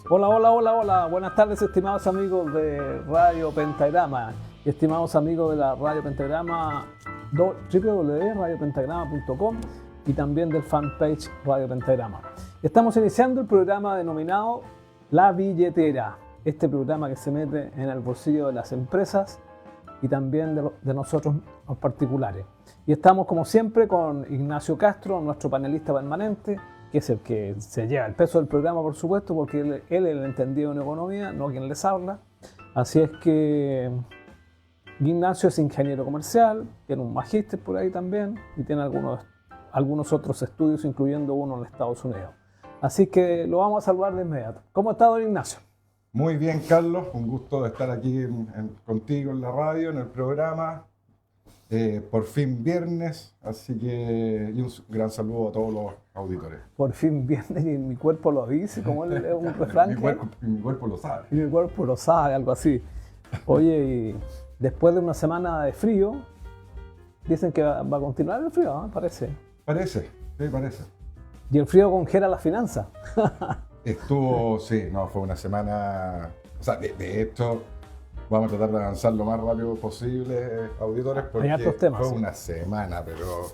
Hola, hola, hola, hola. Buenas tardes, estimados amigos de Radio Pentagrama y estimados amigos de la Radio Pentagrama, www.radiopentagrama.com y también del fanpage Radio Pentagrama. Estamos iniciando el programa denominado La Billetera, este programa que se mete en el bolsillo de las empresas y también de nosotros los particulares. Y estamos como siempre con Ignacio Castro, nuestro panelista permanente, que es el que se lleva el peso del programa, por supuesto, porque él es el entendido en economía, no quien les habla. Así es que Ignacio es ingeniero comercial, tiene un magíster por ahí también y tiene algunos otros estudios, incluyendo uno en Estados Unidos. Así que lo vamos a saludar de inmediato. ¿Cómo está, don Ignacio? Muy bien, Carlos, un gusto de estar aquí contigo en la radio, en el programa. Por fin viernes, así que y un gran saludo a todos los auditores. Por fin viernes y mi cuerpo lo dice, como es un refrán. mi cuerpo lo sabe. Y mi cuerpo lo sabe, algo así. Oye, y después de una semana de frío, dicen que va a continuar el frío, ¿no? Parece. Parece, sí, parece. Y el frío congela las finanzas. Sí, no, fue una semana, o sea, de hecho, vamos a tratar de avanzar lo más rápido posible, auditores, porque fue una semana, pero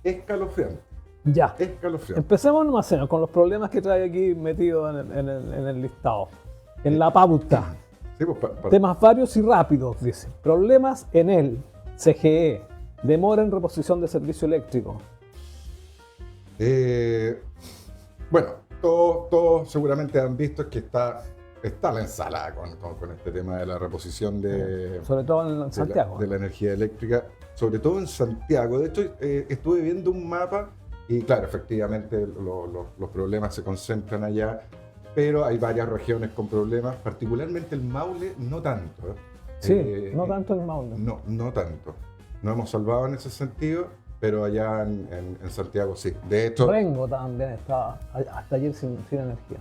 escalofriante. Ya. Escalofriante. Empecemos nomás con los problemas que trae aquí metidos en el listado, en la pauta. Sí, pues, Temas varios y rápidos, dice. Problemas en el CGE, demora en reposición de servicio eléctrico. Bueno, todos seguramente han visto que está la ensalada con este tema de la reposición sobre todo en Santiago. De la energía eléctrica, sobre todo en Santiago. De hecho, estuve viendo un mapa y claro, efectivamente los problemas se concentran allá, pero hay varias regiones con problemas, particularmente el Maule, no tanto. Sí, no tanto el Maule. No tanto. Nos hemos salvado en ese sentido, pero allá en Santiago sí. De hecho, Rengo también estaba hasta ayer sin energía.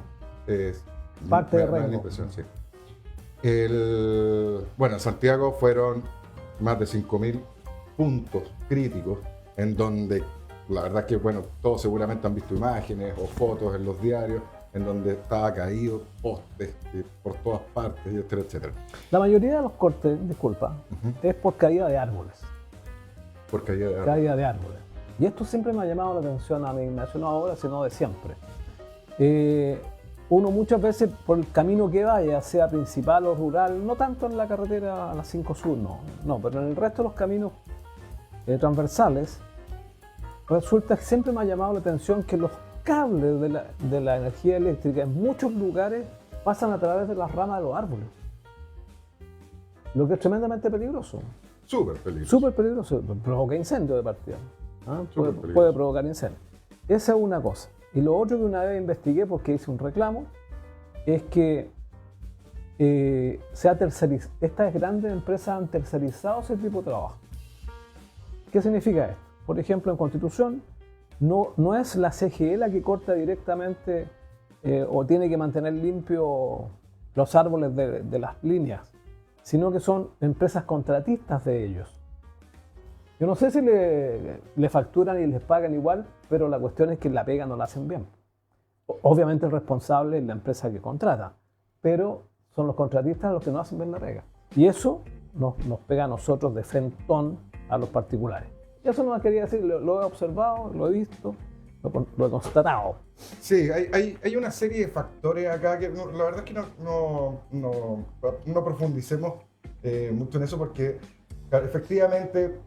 Parte de Rengo. Sí. Bueno, en Santiago fueron más de 5.000 puntos críticos en donde, la verdad es que, bueno, todos seguramente han visto imágenes o fotos en los diarios en donde estaba caído postes por todas partes, etcétera, etcétera. La mayoría de los cortes, disculpa, es por caída de árboles. Por caída de árboles. Caída de árboles. Y esto siempre me ha llamado la atención a mí, Ignacio, no ahora, sino de siempre. Uno muchas veces por el camino que vaya, sea principal o rural, no tanto en la carretera a las 5 Sur, no, pero en el resto de los caminos transversales, resulta que siempre me ha llamado la atención que los cables de la energía eléctrica en muchos lugares pasan a través de las ramas de los árboles, lo que es tremendamente peligroso. Súper peligroso. Súper peligroso, provoca incendio de partida. Puede provocar incendio. Esa es una cosa. Y lo otro que una vez investigué, porque hice un reclamo, es que estas grandes empresas han tercerizado ese tipo de trabajo. ¿Qué significa esto? Por ejemplo, en Constitución, no es la CGE la que corta directamente o tiene que mantener limpios los árboles de las líneas, sino que son empresas contratistas de ellos. Yo no sé si le facturan y les pagan igual, pero la cuestión es que la pega no la hacen bien. Obviamente el responsable es la empresa que contrata, pero son los contratistas los que no hacen bien la pega. Y eso nos pega a nosotros de frentón a los particulares. Y eso no me quería decir, lo he observado, lo he visto, lo he constatado. Sí, hay una serie de factores acá que la verdad es que no profundicemos mucho en eso porque claro, efectivamente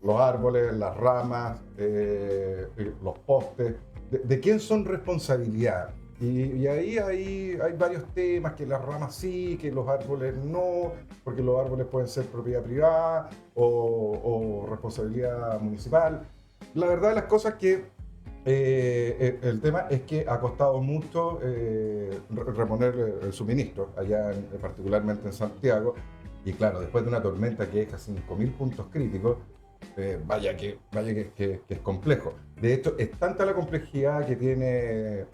los árboles, las ramas, los postes, ¿de quién son responsabilidad? Y ahí hay varios temas, que las ramas sí, que los árboles no, porque los árboles pueden ser propiedad privada o responsabilidad municipal. La verdad de las cosas que el tema es que ha costado mucho reponer el suministro, allá particularmente en Santiago, y claro, después de una tormenta que deja 5.000 puntos críticos, vaya que es complejo. De hecho, es tanta la complejidad que tiene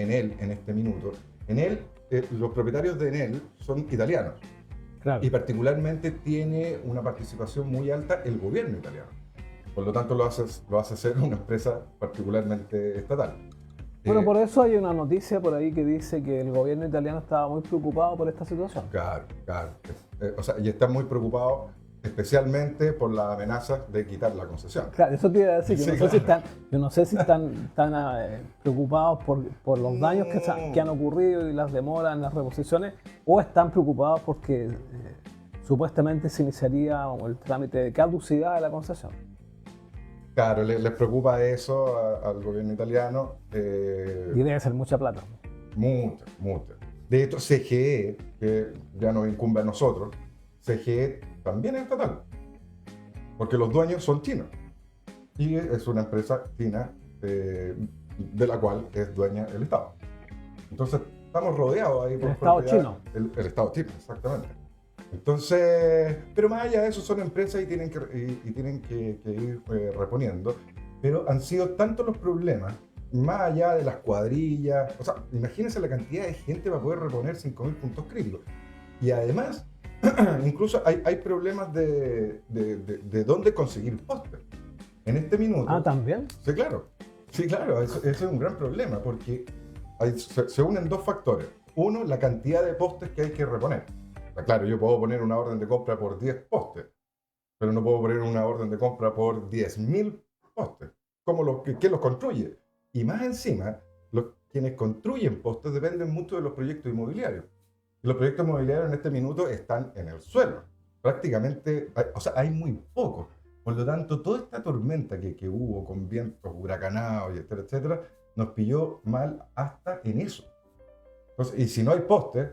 Enel en este minuto. Enel, los propietarios de Enel son italianos. Claro. Y particularmente tiene una participación muy alta el gobierno italiano. Por lo tanto, lo hace ser una empresa particularmente estatal. Bueno, por eso hay una noticia por ahí que dice que el gobierno italiano estaba muy preocupado por esta situación. Claro, claro. O sea, y están muy preocupados especialmente por la amenaza de quitar la concesión. Claro, eso te iba a decir. Yo Sí, no sé claro. yo no sé si están preocupados por los daños que han ocurrido y las demoras en las reposiciones, o están preocupados porque supuestamente se iniciaría el trámite de caducidad de la concesión. Claro, les preocupa eso al gobierno italiano. Y debe ser mucha plata. Mucha, mucha. De hecho, CGE, que ya nos incumbe a nosotros, CGE también es estatal, porque los dueños son chinos. Y es una empresa china de la cual es dueña el Estado. Entonces, estamos rodeados ahí por El Estado propiedad. chino. El Estado chino, exactamente. Entonces, pero más allá de eso, son empresas y tienen que ir reponiendo. Pero han sido tantos los problemas, más allá de las cuadrillas. O sea, imagínense la cantidad de gente para poder reponer 5.000 puntos críticos. Y además, incluso hay problemas de dónde conseguir postes. En este minuto. Ah, ¿también? Sí, claro. Sí, claro, eso es un gran problema porque se unen dos factores. Uno, la cantidad de postes que hay que reponer. O sea, claro, yo puedo poner una orden de compra por 10 postes, pero no puedo poner una orden de compra por 10.000 postes. ¿Quién los construye? Y más encima, quienes construyen postes dependen mucho de los proyectos inmobiliarios. Y los proyectos inmobiliarios en este minuto están en el suelo. Prácticamente, hay muy pocos. Por lo tanto, toda esta tormenta que hubo con vientos huracanados y etcétera, etcétera, nos pilló mal hasta en eso. Entonces, y si no hay postes,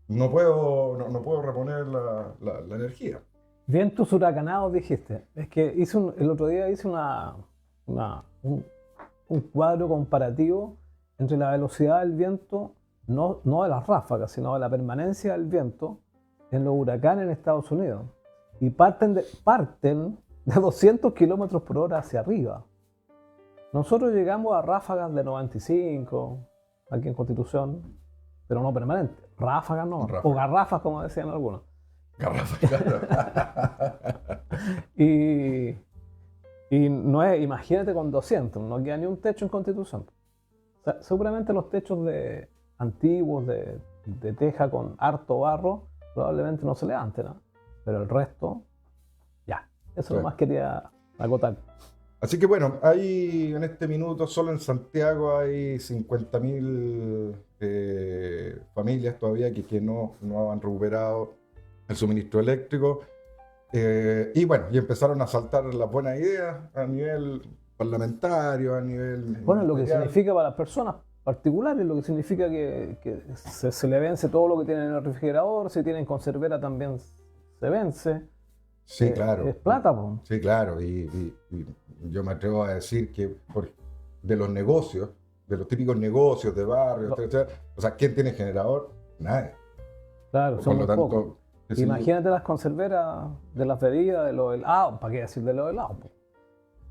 no puedo reponer la energía. Vientos huracanados, dijiste. Es que el otro día hice un cuadro comparativo entre la velocidad del viento, no de las ráfagas, sino de la permanencia del viento en los huracanes en Estados Unidos. Y parten de 200 kilómetros por hora hacia arriba. Nosotros llegamos a ráfagas de 95 aquí en Constitución, pero no permanente. Ráfagas no, o garrafas como decían algunos. Garrafas, claro. y no es, imagínate con 200, no queda ni un techo en Constitución. O sea, seguramente los techos antiguos de teja con harto barro probablemente no se levanten, ¿no? Pero el resto, ya. Eso nomás quería acotar. Así que bueno, hay en este minuto, solo en Santiago hay 50.000 familias todavía que no han recuperado el suministro eléctrico. Y bueno, y empezaron a saltar las buenas ideas a nivel parlamentario, a nivel... Bueno, lo que significa para las personas particulares, lo que significa que se le vence todo lo que tienen en el refrigerador, si tienen conservera también se vence. Sí, claro. Es plata, po. Sí, claro. Y yo me atrevo a decir que de los negocios, de los típicos negocios de barrio, etcétera, o sea, ¿quién tiene generador? Nadie. Claro, son muy pocos. Sí, imagínate las conserveras de las bebidas, de los helados, ¿para qué decir de los helados? Po?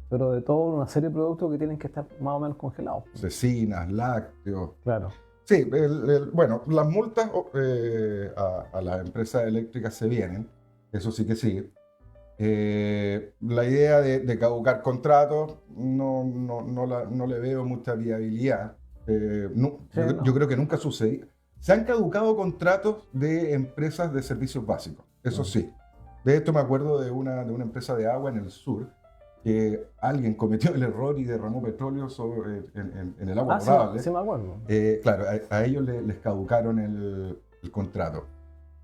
Pero de toda una serie de productos que tienen que estar más o menos congelados. Cecinas, lácteos. Claro. Sí, bueno, las multas a las empresas eléctricas se vienen, eso sí que sí. La idea de caducar contratos no le veo mucha viabilidad. Yo creo que nunca sucedió. Se han caducado contratos de empresas de servicios básicos, eso sí. De esto me acuerdo de una empresa de agua en el sur, que alguien cometió el error y derramó petróleo en el agua potable. Sí me acuerdo. Claro, a ellos les caducaron el contrato.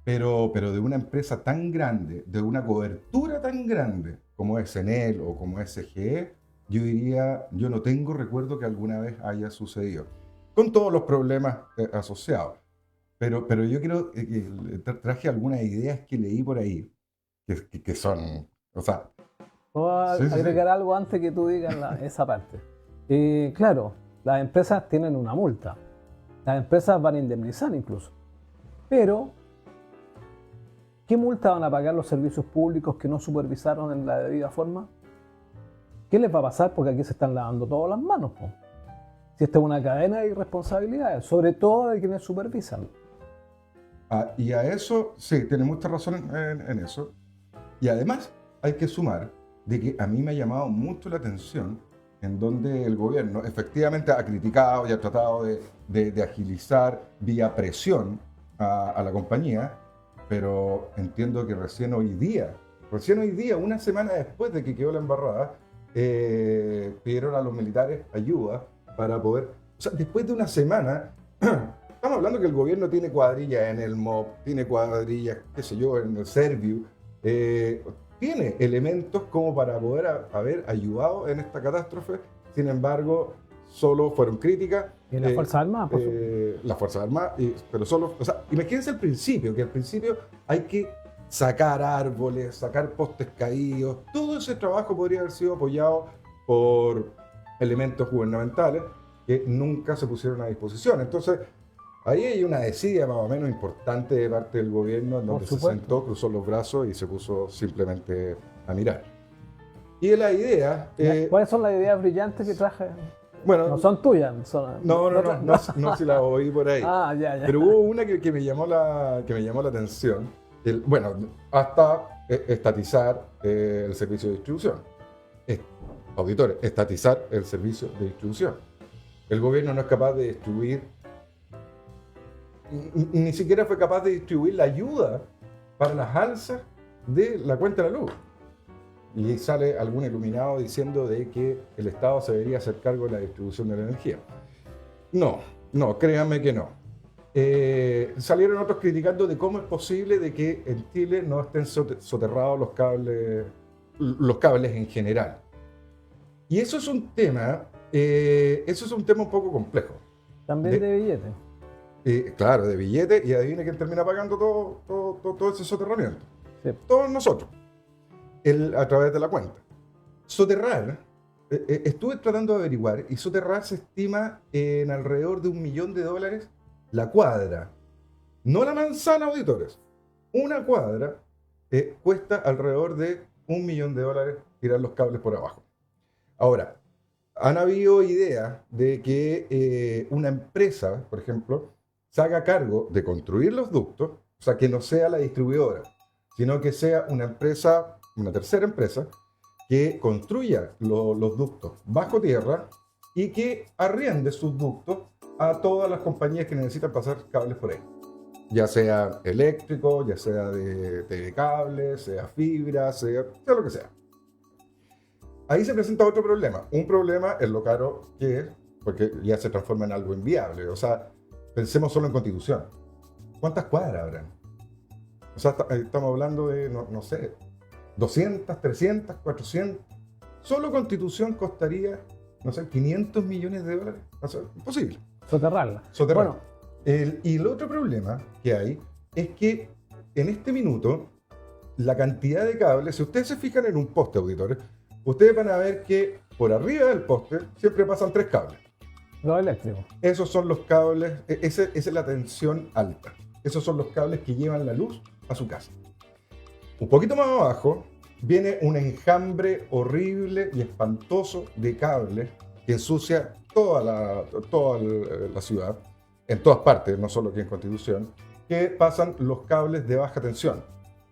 Pero de una empresa tan grande, de una cobertura tan grande como es Enel o como es CGE, yo no tengo recuerdo que alguna vez haya sucedido, con todos los problemas asociados. Pero yo creo que traje algunas ideas que leí por ahí, que son, o sea... ¿Puedo agregar algo antes que tú digas esa parte? Claro, las empresas tienen una multa, las empresas van a indemnizar incluso, pero ¿qué multa van a pagar los servicios públicos que no supervisaron en la debida forma? ¿Qué les va a pasar? Porque aquí se están lavando todas las manos, po. Si esta es una cadena de irresponsabilidades, sobre todo de quienes supervisan. Y a eso, sí, tiene mucha razón en eso. Y además hay que sumar de que a mí me ha llamado mucho la atención en donde el gobierno efectivamente ha criticado y ha tratado de agilizar vía presión a la compañía, pero entiendo que recién hoy día, una semana después de que quedó la embarrada, pidieron a los militares ayuda para poder... O sea, después de una semana, estamos hablando que el gobierno tiene cuadrillas en el MOB, tiene cuadrillas, qué sé yo, en el Serviu, tiene elementos como para poder haber ayudado en esta catástrofe. Sin embargo, solo fueron críticas. ¿Y las Fuerzas Armadas, por supuesto? Las Fuerzas Armadas, pero solo... O sea, imagínense al principio, que al principio hay que sacar árboles, sacar postes caídos. Todo ese trabajo podría haber sido apoyado por elementos gubernamentales que nunca se pusieron a disposición. Entonces, ahí hay una desidia más o menos importante de parte del gobierno, en donde se sentó, cruzó los brazos y se puso simplemente a mirar. Y la idea... ¿Cuáles son las ideas brillantes que traje? Bueno, no son tuyas. No si la oí por ahí. Ya. Pero hubo una que me llamó la atención. Hasta estatizar el servicio de distribución. Auditores, estatizar el servicio de distribución. El gobierno no es capaz de distribuir, ni siquiera fue capaz de distribuir la ayuda para las alzas de la cuenta de la luz. Y sale algún iluminado diciendo de que el Estado se debería hacer cargo de la distribución de la energía. No, créanme que no. Salieron otros criticando de cómo es posible de que en Chile no estén soterrados los cables en general. Y eso es un tema un poco complejo. También de billete. Claro, de billete, y adivine quién termina pagando todo ese soterramiento. Sí. Todos nosotros. A través de la cuenta. Soterrar, estuve tratando de averiguar, y soterrar se estima en alrededor de $1 millón la cuadra. No la manzana, auditores. Una cuadra cuesta alrededor de $1 millón tirar los cables por abajo. Ahora, han habido ideas de que una empresa, por ejemplo, se haga cargo de construir los ductos, o sea, que no sea la distribuidora, sino que sea una empresa, una tercera empresa, que construya los ductos bajo tierra y que arriende sus ductos a todas las compañías que necesitan pasar cables por ahí. Ya sea eléctrico, ya sea de cables, sea fibra, sea lo que sea. Ahí se presenta otro problema. Un problema es lo caro que es, porque ya se transforma en algo inviable. O sea, pensemos solo en Constitución. ¿Cuántas cuadras habrán? O sea, estamos hablando de, no sé, 200, 300, 400. Solo Constitución costaría, no sé, $500 millones. O sea, imposible. Soterrarla. Bueno. Y el otro problema que hay es que en este minuto, la cantidad de cables, si ustedes se fijan en un poste, auditores, ustedes van a ver que por arriba del poste siempre pasan 3 cables. Los eléctricos. Esos son los cables, esa es la tensión alta. Esos son los cables que llevan la luz a su casa. Un poquito más abajo viene un enjambre horrible y espantoso de cables que ensucia toda la ciudad, en todas partes, no solo aquí en Constitución, que pasan los cables de baja tensión,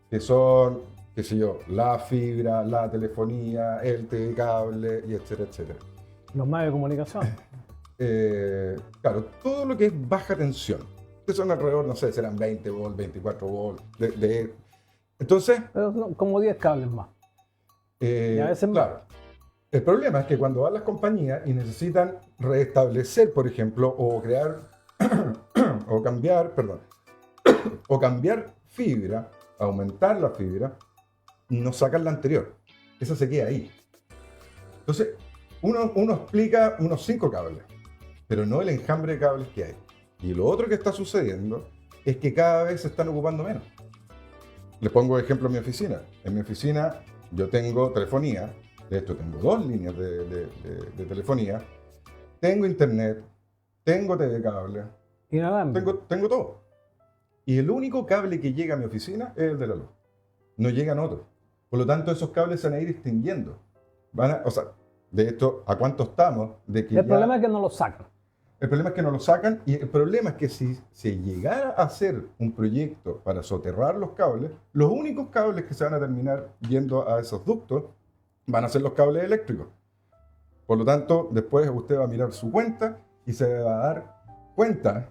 que son, qué sé yo, la fibra, la telefonía, el telecable, y etcétera, etcétera. Los medios de comunicación. Claro, todo lo que es baja tensión, que son alrededor, no sé, serán 20 volts, 24 volts, entonces... Pero son como 10 cables más. Y a veces claro. más. El problema es que cuando van las compañías y necesitan restablecer, por ejemplo, o crear, o cambiar fibra, aumentar la fibra, no sacan la anterior. Esa se queda ahí. Entonces, uno explica unos 5 cables, pero no el enjambre de cables que hay. Y lo otro que está sucediendo es que cada vez se están ocupando menos. Les pongo ejemplo en mi oficina. En mi oficina yo tengo telefonía, de esto tengo 2 líneas de telefonía, tengo internet, tengo telecable, tengo todo. Y el único cable que llega a mi oficina es el de la luz. No llegan otros. Por lo tanto, esos cables se van a ir extinguiendo. De esto, ¿a cuánto estamos? El problema es que no lo sacan. El problema es que no lo sacan, y el problema es que si se llegara a hacer un proyecto para soterrar los cables, los únicos cables que se van a terminar yendo a esos ductos van a ser los cables eléctricos. Por lo tanto, después usted va a mirar su cuenta y se va a dar cuenta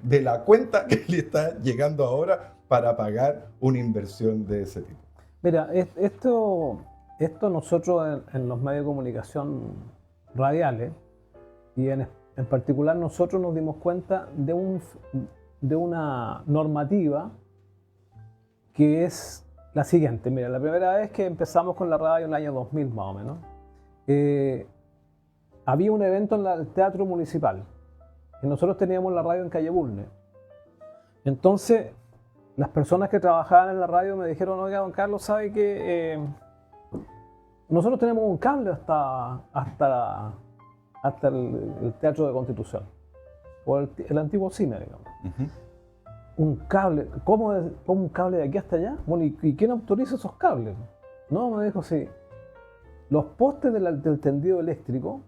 de la cuenta que le está llegando ahora para pagar una inversión de ese tipo. Mira, esto nosotros en los medios de comunicación radiales y en particular nosotros nos dimos cuenta de una normativa que es la siguiente. Mira, la primera vez que empezamos con la radio en el año 2000 más o menos, había un evento en el Teatro Municipal y nosotros teníamos la radio en Calle Bulnes. Entonces, las personas que trabajaban en la radio me dijeron: oiga, don Carlos, ¿sabe que nosotros tenemos un cable hasta el Teatro de Constitución, o el antiguo cine, digamos? Un cable, ¿cómo un cable de aquí hasta allá? Bueno, ¿y quién autoriza esos cables? No, me dijo, sí, los postes del tendido eléctrico,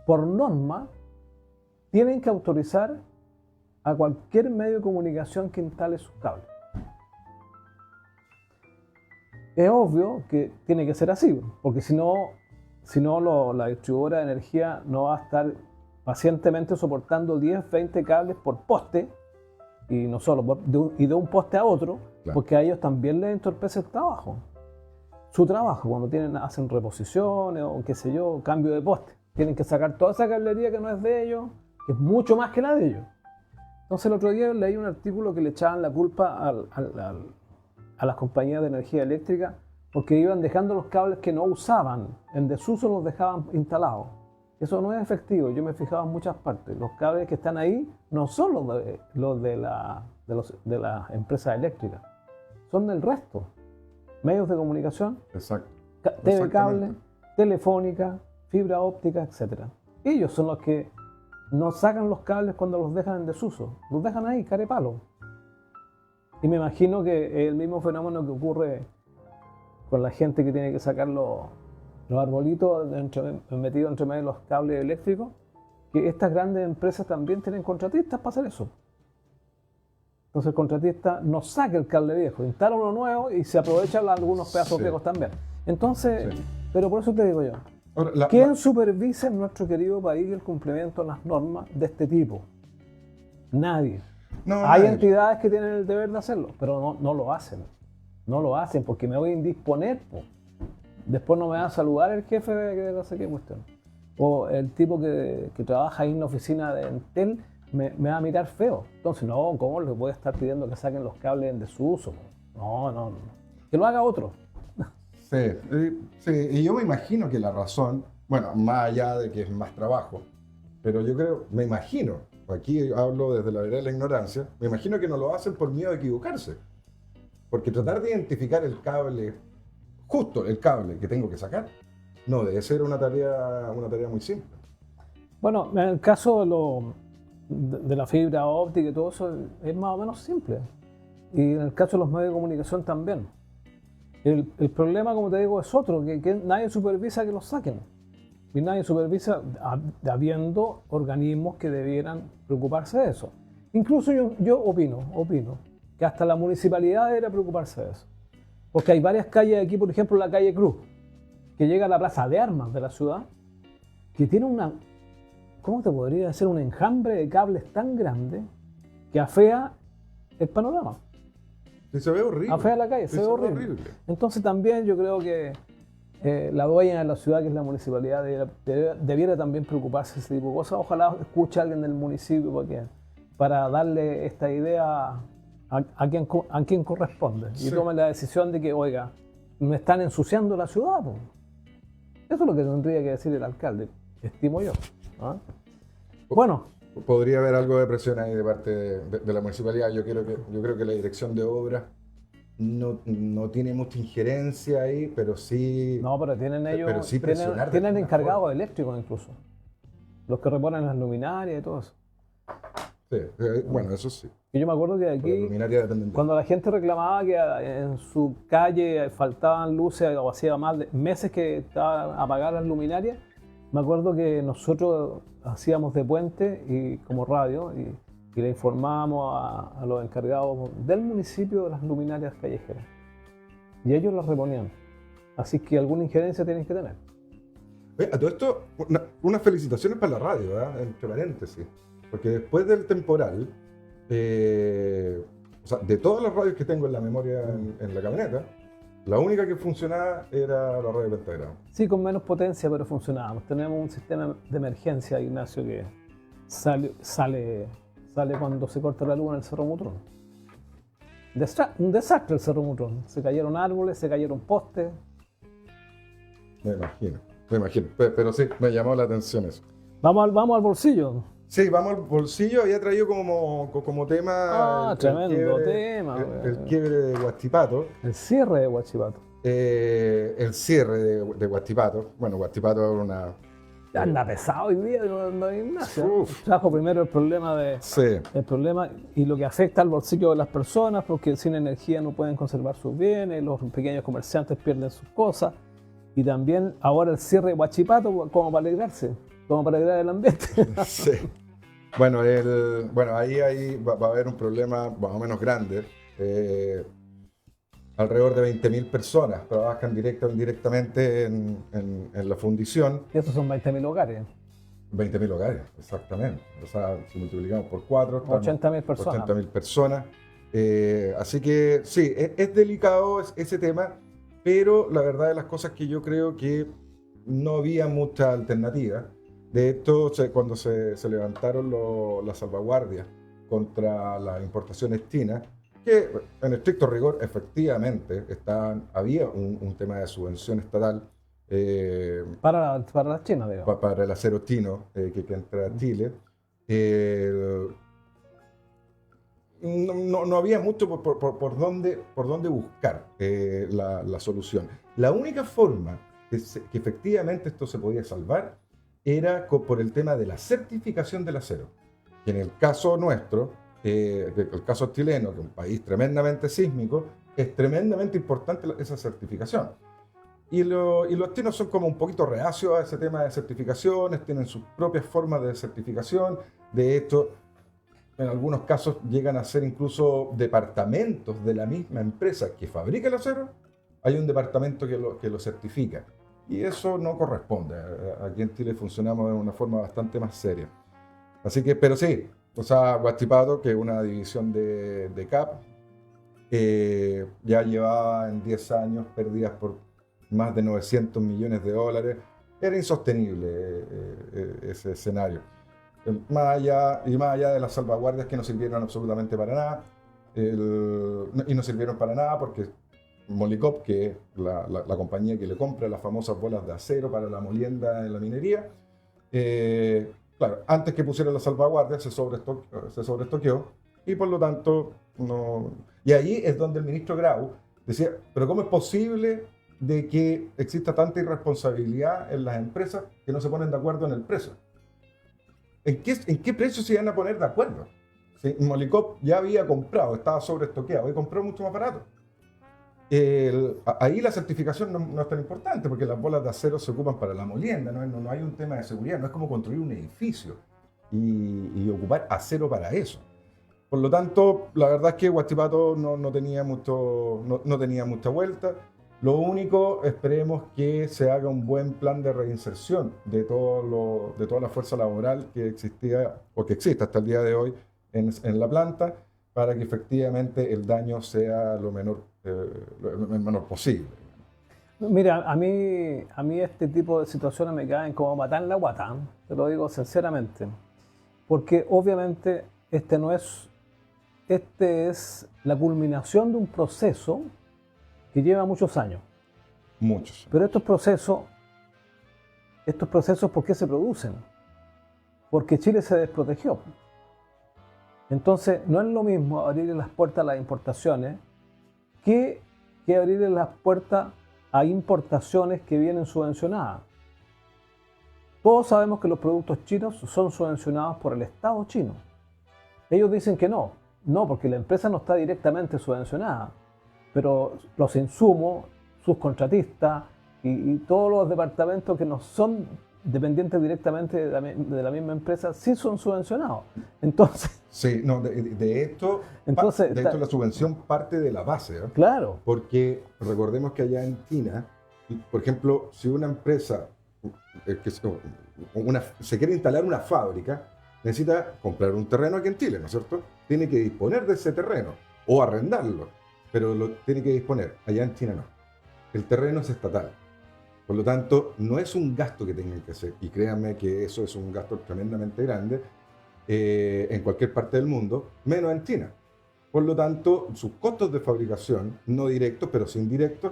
por norma, tienen que autorizar a cualquier medio de comunicación que instale sus cables. Es obvio que tiene que ser así, porque si no la distribuidora de energía no va a estar pacientemente soportando 10, 20 cables por poste, y no solo de un poste a otro, claro, porque a ellos también les entorpece el trabajo. Su trabajo, cuando hacen reposiciones o qué sé yo, cambio de poste, tienen que sacar toda esa cablería que no es de ellos, que es mucho más que la de ellos. Entonces el otro día leí un artículo que le echaban la culpa a las compañías de energía eléctrica porque iban dejando los cables que no usaban, en desuso los dejaban instalados. Eso no es efectivo, yo me he fijado en muchas partes. Los cables que están ahí no son los de las empresas eléctricas, son del resto. Medios de comunicación, exacto, TV cable, telefónica, fibra óptica, etc. Ellos son los que no sacan los cables cuando los dejan en desuso, los dejan ahí, carepalo. Y me imagino que es el mismo fenómeno que ocurre con la gente que tiene que sacar los arbolitos metidos entre medio de los cables eléctricos, que estas grandes empresas también tienen contratistas para hacer eso. Entonces el contratista no saca el cable viejo, instala uno nuevo y se aprovechan algunos pedazos viejos también. Entonces, pero por eso te digo yo, ahora, ¿quién supervisa en nuestro querido país el cumplimiento de las normas de este tipo? Nadie. Hay entidades que tienen el deber de hacerlo, pero no lo hacen. No lo hacen porque me voy a indisponer. Después no me va a saludar el jefe de no sé qué cuestión. O el tipo que trabaja ahí en la oficina de Entel me va a mirar feo. Entonces, no, ¿cómo les voy a estar pidiendo que saquen los cables en desuso? No. Que lo haga otro. Sí, y yo me imagino que la razón, bueno, más allá de que es más trabajo, pero me imagino, aquí hablo desde la verdad de la ignorancia, me imagino que no lo hacen por miedo a equivocarse. Porque tratar de identificar el cable, justo el cable que tengo que sacar, no debe ser una tarea muy simple. Bueno, en el caso de la fibra óptica y todo eso es más o menos simple. Y en el caso de los medios de comunicación también. El problema, como te digo, es otro, que nadie supervisa que los saquen. Y nadie supervisa habiendo organismos que debieran preocuparse de eso. Incluso yo opino que hasta la municipalidad debería preocuparse de eso. Porque hay varias calles aquí, por ejemplo la calle Cruz, que llega a la plaza de armas de la ciudad, que tiene ¿cómo te podría decir? Un enjambre de cables tan grande que afea el panorama. Y se ve horrible. Afea la calle, se ve horrible. Entonces también yo creo que la dueña de la ciudad, que es la municipalidad, debiera también preocuparse de ese tipo de cosas. Ojalá escuche a alguien del municipio para darle esta idea a quien corresponde. Y tome la decisión de que, oiga, me están ensuciando la ciudad. Po. Eso es lo que tendría que decir el alcalde, estimo yo. ¿Ah? Bueno. Podría haber algo de presión ahí de parte de la municipalidad. Yo creo que la dirección de obras no tiene mucha injerencia ahí, pero sí... No, pero tienen ellos... Pero sí presionar. Tienen encargados eléctricos incluso. Los que reponen las luminarias y todo eso. Sí, bueno, eso sí. Y yo me acuerdo que aquí, cuando la gente reclamaba que en su calle faltaban luces o hacía más de meses que estaban apagadas las luminarias, me acuerdo que nosotros hacíamos de puente y como radio y le informábamos a los encargados del municipio de las luminarias callejeras. Y ellos las reponían. Así que alguna injerencia tienen que tener. A todo esto, unas felicitaciones para la radio, entre paréntesis, porque después del temporal, o sea, de todas las radios que tengo en la memoria en la camioneta, la única que funcionaba era la radio Pentagrama. Sí, con menos potencia, pero funcionábamos. Tenemos un sistema de emergencia, Ignacio, que sale cuando se corta la luz en el Cerro Mutrón. Un desastre el Cerro Mutrón. Se cayeron árboles, se cayeron postes. Me imagino. Pero sí, me llamó la atención eso. Vamos al bolsillo. Sí, vamos al bolsillo. Había traído como tema. Tremendo tema. El quiebre de Huachipato. El cierre de Huachipato. El cierre de Huachipato. Bueno, Huachipato es una. Anda pesado hoy día, Ignacio. Trajo primero el problema el problema y lo que afecta al bolsillo de las personas, porque sin energía no pueden conservar sus bienes, los pequeños comerciantes pierden sus cosas. Y también ahora el cierre de Huachipato como para alegrarse, como para alegrar el ambiente. Sí. Bueno, ahí va a haber un problema más o menos grande. Alrededor de 20.000 personas trabajan directa o indirectamente en la fundición. Y esos son 20.000 hogares. 20.000 hogares, exactamente. O sea, si multiplicamos por 4, 80.000 personas. 80.000 personas. Así que sí, es delicado ese tema, pero la verdad de las cosas que yo creo que no había mucha alternativa. De hecho, cuando se levantaron las salvaguardias contra las importaciones chinas, que en estricto rigor efectivamente había un tema de subvención estatal para la China, digamos. Para el acero chino que entra a Chile. No había mucho por dónde buscar la solución. La única forma que efectivamente esto se podía salvar era por el tema de la certificación del acero, que en el caso nuestro, el caso chileno, que es un país tremendamente sísmico, es tremendamente importante esa certificación. Y los chinos son como un poquito reacios a ese tema de certificaciones, tienen sus propias formas de certificación. De hecho, en algunos casos llegan a ser incluso departamentos de la misma empresa que fabrica el acero, hay un departamento que lo certifica. Y eso no corresponde. Aquí en Chile funcionamos de una forma bastante más seria. Así que, pero sí, o sea, Huachipato, que es una división de CAP, ya llevaba en 10 años pérdidas por más de 900 millones de dólares. Era insostenible ese escenario. Más allá de las salvaguardias que no sirvieron absolutamente para nada, y no sirvieron para nada porque Molycop, que es la compañía que le compra las famosas bolas de acero para la molienda en la minería, claro, antes que pusiera la salvaguardia se sobreestoqueó y por lo tanto no. Y ahí es donde el ministro Grau decía, pero ¿cómo es posible de que exista tanta irresponsabilidad en las empresas que no se ponen de acuerdo en el precio? ¿En qué precio se iban a poner de acuerdo? Si Molycop ya había comprado, estaba sobreestoqueado y compró mucho más barato. Ahí la certificación no es tan importante porque las bolas de acero se ocupan para la molienda, no hay un tema de seguridad, no es como construir un edificio y ocupar acero para eso. Por lo tanto, la verdad es que Huachipato no tenía mucha vuelta. Lo único, esperemos que se haga un buen plan de reinserción de toda la fuerza laboral que existía o que existe hasta el día de hoy en la planta, para que efectivamente el daño sea lo menor posible. Mira, a mí este tipo de situaciones me caen como matar la guata, te lo digo sinceramente, porque obviamente este es la culminación de un proceso que lleva muchos años. Muchos. Pero estos procesos, ¿por qué se producen? Porque Chile se desprotegió. Entonces, no es lo mismo abrirle las puertas a las importaciones que abrirle las puertas a importaciones que vienen subvencionadas. Todos sabemos que los productos chinos son subvencionados por el Estado chino. Ellos dicen que no, porque la empresa no está directamente subvencionada, pero los insumos, sus contratistas y todos los departamentos que no son dependientes directamente de la misma empresa sí son subvencionados. Entonces, sí, no, de hecho la subvención parte de la base, ¿eh? Claro. Porque recordemos que allá en China, por ejemplo, si una empresa se quiere instalar una fábrica, necesita comprar un terreno aquí en Chile, ¿no es cierto? Tiene que disponer de ese terreno o arrendarlo, pero lo tiene que disponer. Allá en China no. El terreno es estatal. Por lo tanto, no es un gasto que tengan que hacer. Y créanme que eso es un gasto tremendamente grande en cualquier parte del mundo, menos en China. Por lo tanto, sus costos de fabricación, no directos, pero sí indirectos,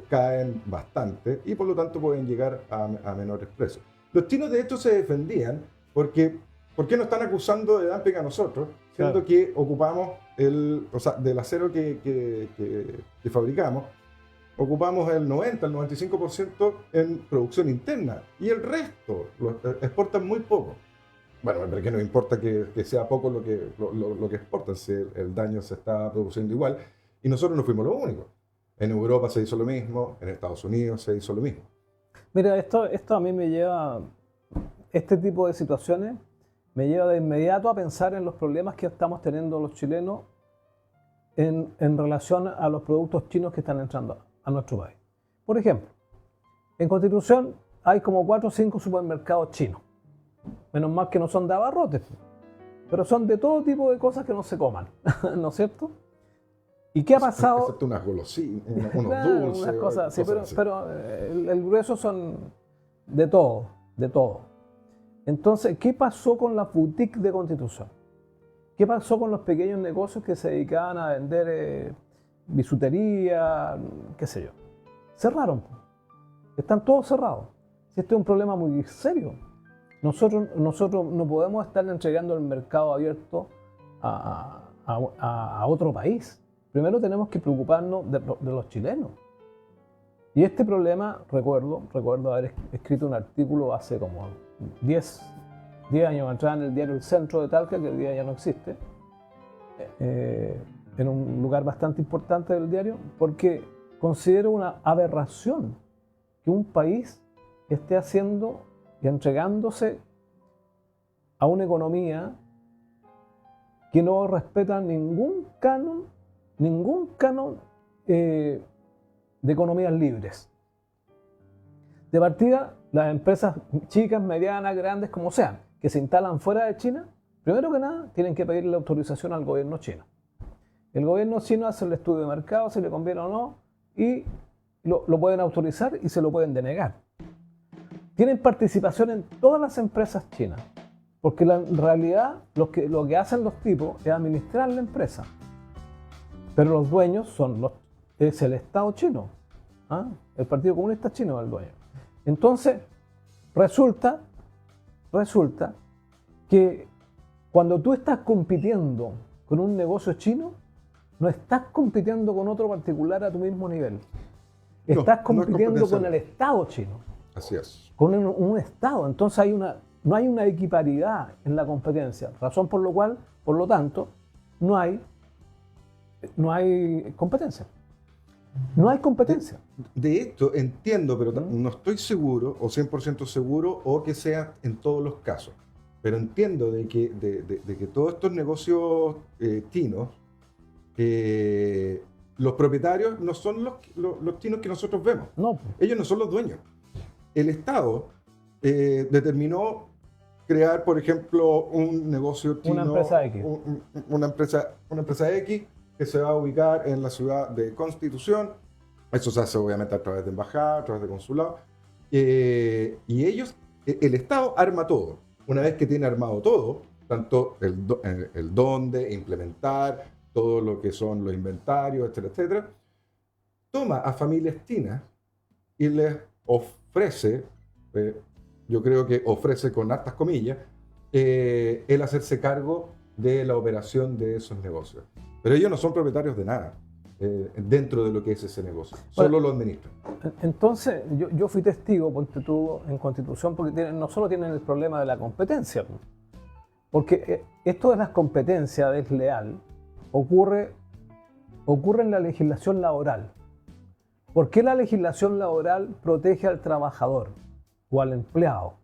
caen bastante y por lo tanto pueden llegar a menores precios. Los chinos de hecho se defendían porque ¿por qué nos están acusando de dumping a nosotros? Siendo Claro. que ocupamos del acero que fabricamos, ocupamos el 90, el 95% en producción interna y el resto lo exportan muy poco. Bueno, pero que no importa que sea poco lo que exportan, si el daño se está produciendo igual. Y nosotros no fuimos los únicos. En Europa se hizo lo mismo, en Estados Unidos se hizo lo mismo. Mira, esto a mí me lleva, este tipo de situaciones me lleva de inmediato a pensar en los problemas que estamos teniendo los chilenos en relación a los productos chinos que están entrando a nuestro país. Por ejemplo, en Constitución hay como 4 o 5 supermercados chinos. Menos mal que no son de abarrotes, pero son de todo tipo de cosas que no se coman, ¿no es cierto? ¿Y qué ha pasado? Excepto unas golosinas, unos Claro, dulces. unas cosas, sí, cosas así. pero el grueso son de todo, de todo. Entonces, ¿qué pasó con la boutique de Constitución? ¿Qué pasó con los pequeños negocios que se dedicaban a vender bisutería, qué sé yo? Cerraron. Están todos cerrados. Este es un problema muy serio. Nosotros no podemos estar entregando el mercado abierto a otro país. Primero tenemos que preocuparnos de los chilenos. Y este problema, recuerdo haber escrito un artículo hace como 10 años atrás en el diario El Centro de Talca, que hoy día ya no existe, en un lugar bastante importante del diario, porque considero una aberración que un país esté haciendo y entregándose a una economía que no respeta ningún canon de economías libres. De partida, las empresas chicas, medianas, grandes, como sean, que se instalan fuera de China, primero que nada, tienen que pedirle la autorización al gobierno chino. El gobierno chino hace el estudio de mercado, si le conviene o no, y lo pueden autorizar y se lo pueden denegar. Tienen participación en todas las empresas chinas, porque en realidad lo que hacen los tipos es administrar la empresa. Pero los dueños es el Estado chino. ¿Ah? El Partido Comunista Chino es el dueño. Entonces, resulta que cuando tú estás compitiendo con un negocio chino, no estás compitiendo con otro particular a tu mismo nivel. Estás compitiendo con el Estado chino. Así es. Con un Estado. Entonces no hay una equiparidad en la competencia. Razón por lo tanto, no hay competencia. No hay competencia. De hecho, entiendo, pero no estoy seguro, o 100% seguro, o que sea en todos los casos. Pero entiendo de que todos estos negocios chinos, los propietarios no son los chinos que nosotros vemos. No. Ellos no son los dueños. El Estado determinó crear, por ejemplo, un negocio chino, Una empresa X. Una empresa X que se va a ubicar en la ciudad de Constitución. Eso se hace obviamente a través de embajada, a través de consulado. Y ellos, el Estado arma todo. Una vez que tiene armado todo, tanto el dónde, implementar, todo lo que son los inventarios, etcétera, etcétera, toma a familias chinas y les ofrece, yo creo que ofrece con hartas comillas, el hacerse cargo de la operación de esos negocios. Pero ellos no son propietarios de nada dentro de lo que es ese negocio, solo lo administran. Entonces, yo fui testigo, ponte tú, en Constitución, porque no solo tienen el problema de la competencia, porque esto de las competencias desleal ocurre en la legislación laboral. ¿Por qué la legislación laboral protege al trabajador o al empleado?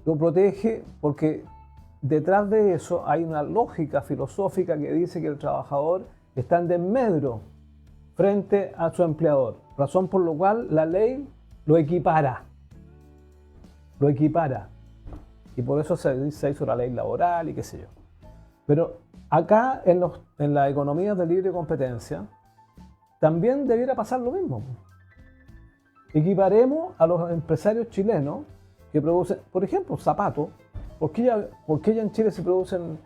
Lo protege porque detrás de eso hay una lógica filosófica que dice que el trabajador está en desmedro frente a su empleador, razón por la cual la ley lo equipara. Lo equipara. Y por eso se hizo la ley laboral y qué sé yo. Pero acá en las economías de libre competencia también debiera pasar lo mismo. Equiparemos a los empresarios chilenos que producen, por ejemplo, zapatos. ¿Por qué ya en Chile se producen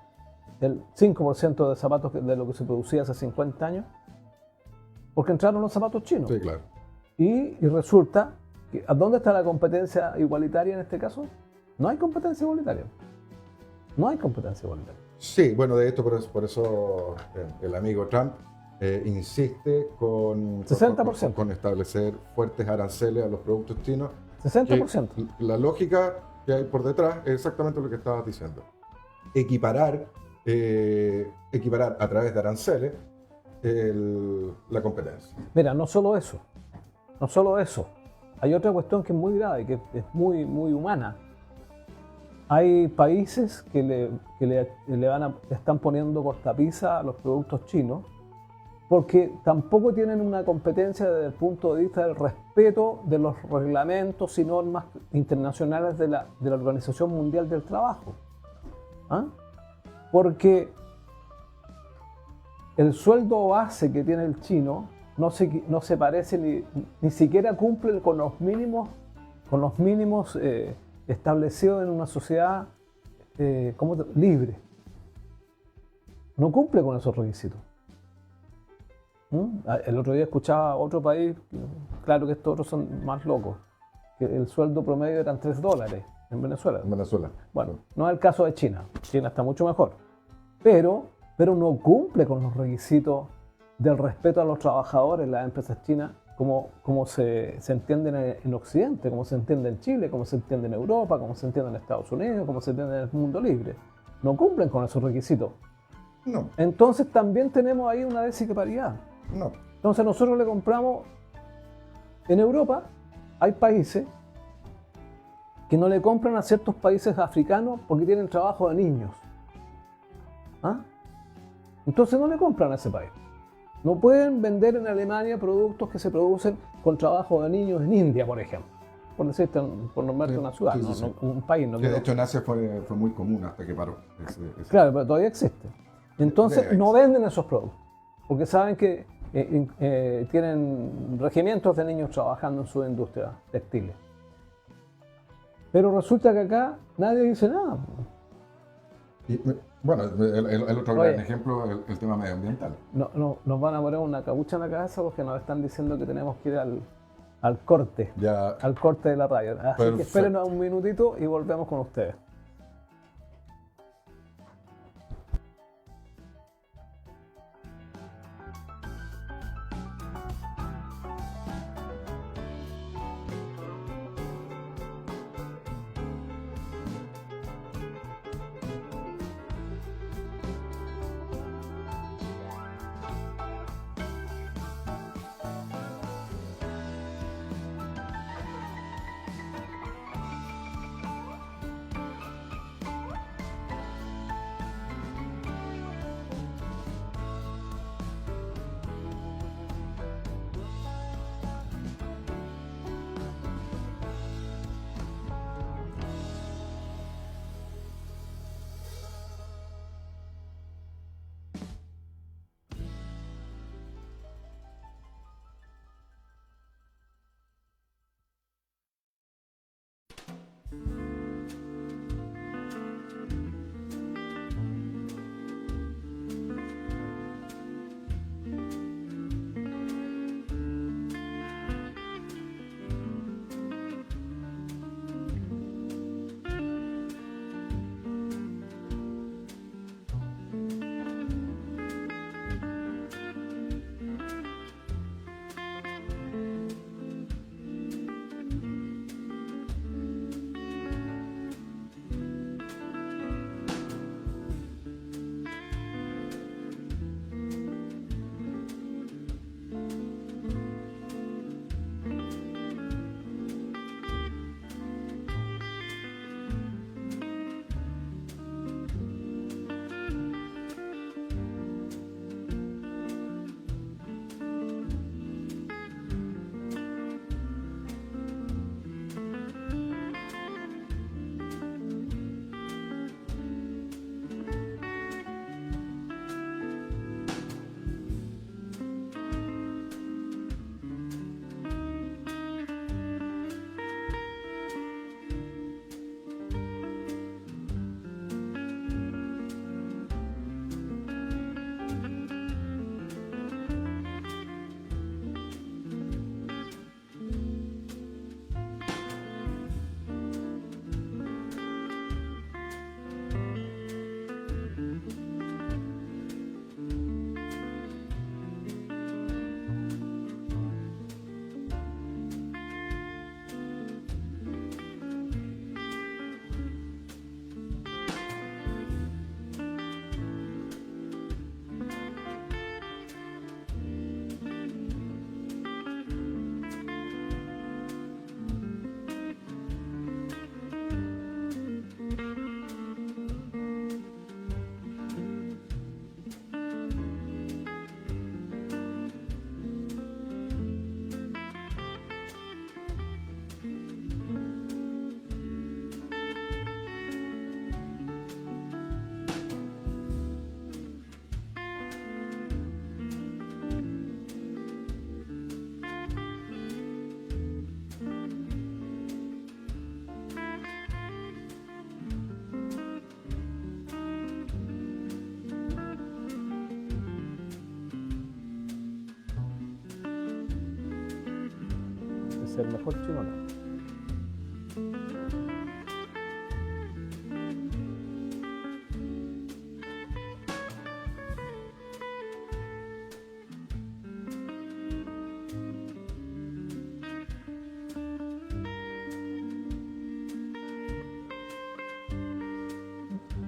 el 5% de zapatos de lo que se producía hace 50 años? Porque entraron los zapatos chinos. Sí, claro. Y resulta que ¿dónde está la competencia igualitaria en este caso? No hay competencia igualitaria. No hay competencia igualitaria. Sí, bueno, de hecho, por eso el amigo Trump insiste con 60%. Con establecer fuertes aranceles a los productos chinos. 60%. La lógica que hay por detrás es exactamente lo que estabas diciendo. Equiparar a través de aranceles la competencia. Mira, no solo eso. No solo eso. Hay otra cuestión que es muy grave, que es muy, muy humana. Hay países que le están poniendo cortapisa a los productos chinos porque tampoco tienen una competencia desde el punto de vista del respeto de los reglamentos y normas internacionales de la Organización Mundial del Trabajo. ¿Ah? Porque el sueldo base que tiene el chino no se parece ni siquiera cumple con los mínimos establecidos en una sociedad libre. No cumple con esos requisitos. El otro día escuchaba otro país, claro que estos otros son más locos, que el sueldo promedio eran $3 en Venezuela. En Venezuela. Bueno, no es el caso de China. China está mucho mejor. Pero no cumple con los requisitos del respeto a los trabajadores, las empresas chinas, como se entiende en Occidente, como se entiende en Chile, como se entiende en Europa, como se entiende en Estados Unidos, como se entiende en el mundo libre. No cumplen con esos requisitos. No. Entonces también tenemos ahí una desequilibriedad. No. Entonces nosotros le compramos, en Europa hay países que no le compran a ciertos países africanos porque tienen trabajo de niños. ¿Ah? Entonces no le compran a ese país. No pueden vender en Alemania productos que se producen con trabajo de niños en India, por ejemplo. Por nombrarte una ciudad, sí, sí. un país. No que de hecho en Asia fue muy común hasta que paró. Claro, pero todavía existe. Entonces no venden esos productos, porque saben que tienen regimientos de niños trabajando en sus industrias textiles. Pero resulta que acá nadie dice nada. Y, bueno, el otro gran ejemplo es el tema medioambiental. No, nos van a poner una capucha en la cabeza porque nos están diciendo que tenemos que ir al corte, al corte de la radio. Así que espérenos un minutito y volvemos con ustedes. ser mejor chino no.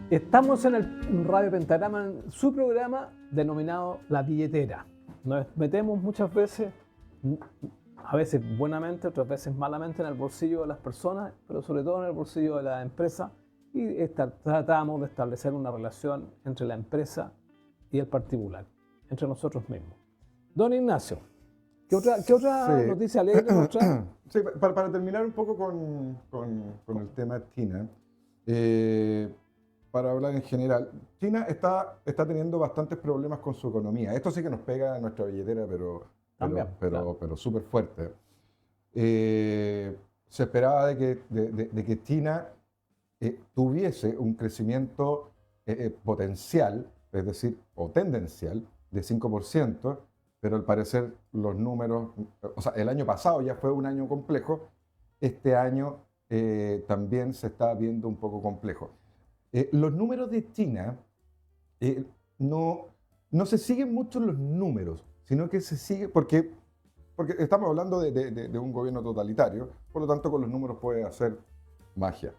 Estamos en el Radio Pentagrama, en su programa denominado La Billetera. Nos metemos muchas veces, a veces buenamente, otras veces malamente, en el bolsillo de las personas, pero sobre todo en el bolsillo de la empresa, y tratamos de establecer una relación entre la empresa y el particular, entre nosotros mismos. Don Ignacio, ¿qué otra Sí. noticia alegre nos trae? Sí, para terminar un poco con el tema China, para hablar en general, China está teniendo bastantes problemas con su economía. Esto sí que nos pega a nuestra billetera, También, claro. pero súper fuerte. Se esperaba de que China tuviese un crecimiento potencial, es decir, o tendencial, de 5%, pero al parecer los números, o sea, el año pasado ya fue un año complejo, este año también se está viendo un poco complejo. Los números de China no se siguen mucho los números, sino que se sigue, porque estamos hablando de un gobierno totalitario, por lo tanto con los números puede hacer magia.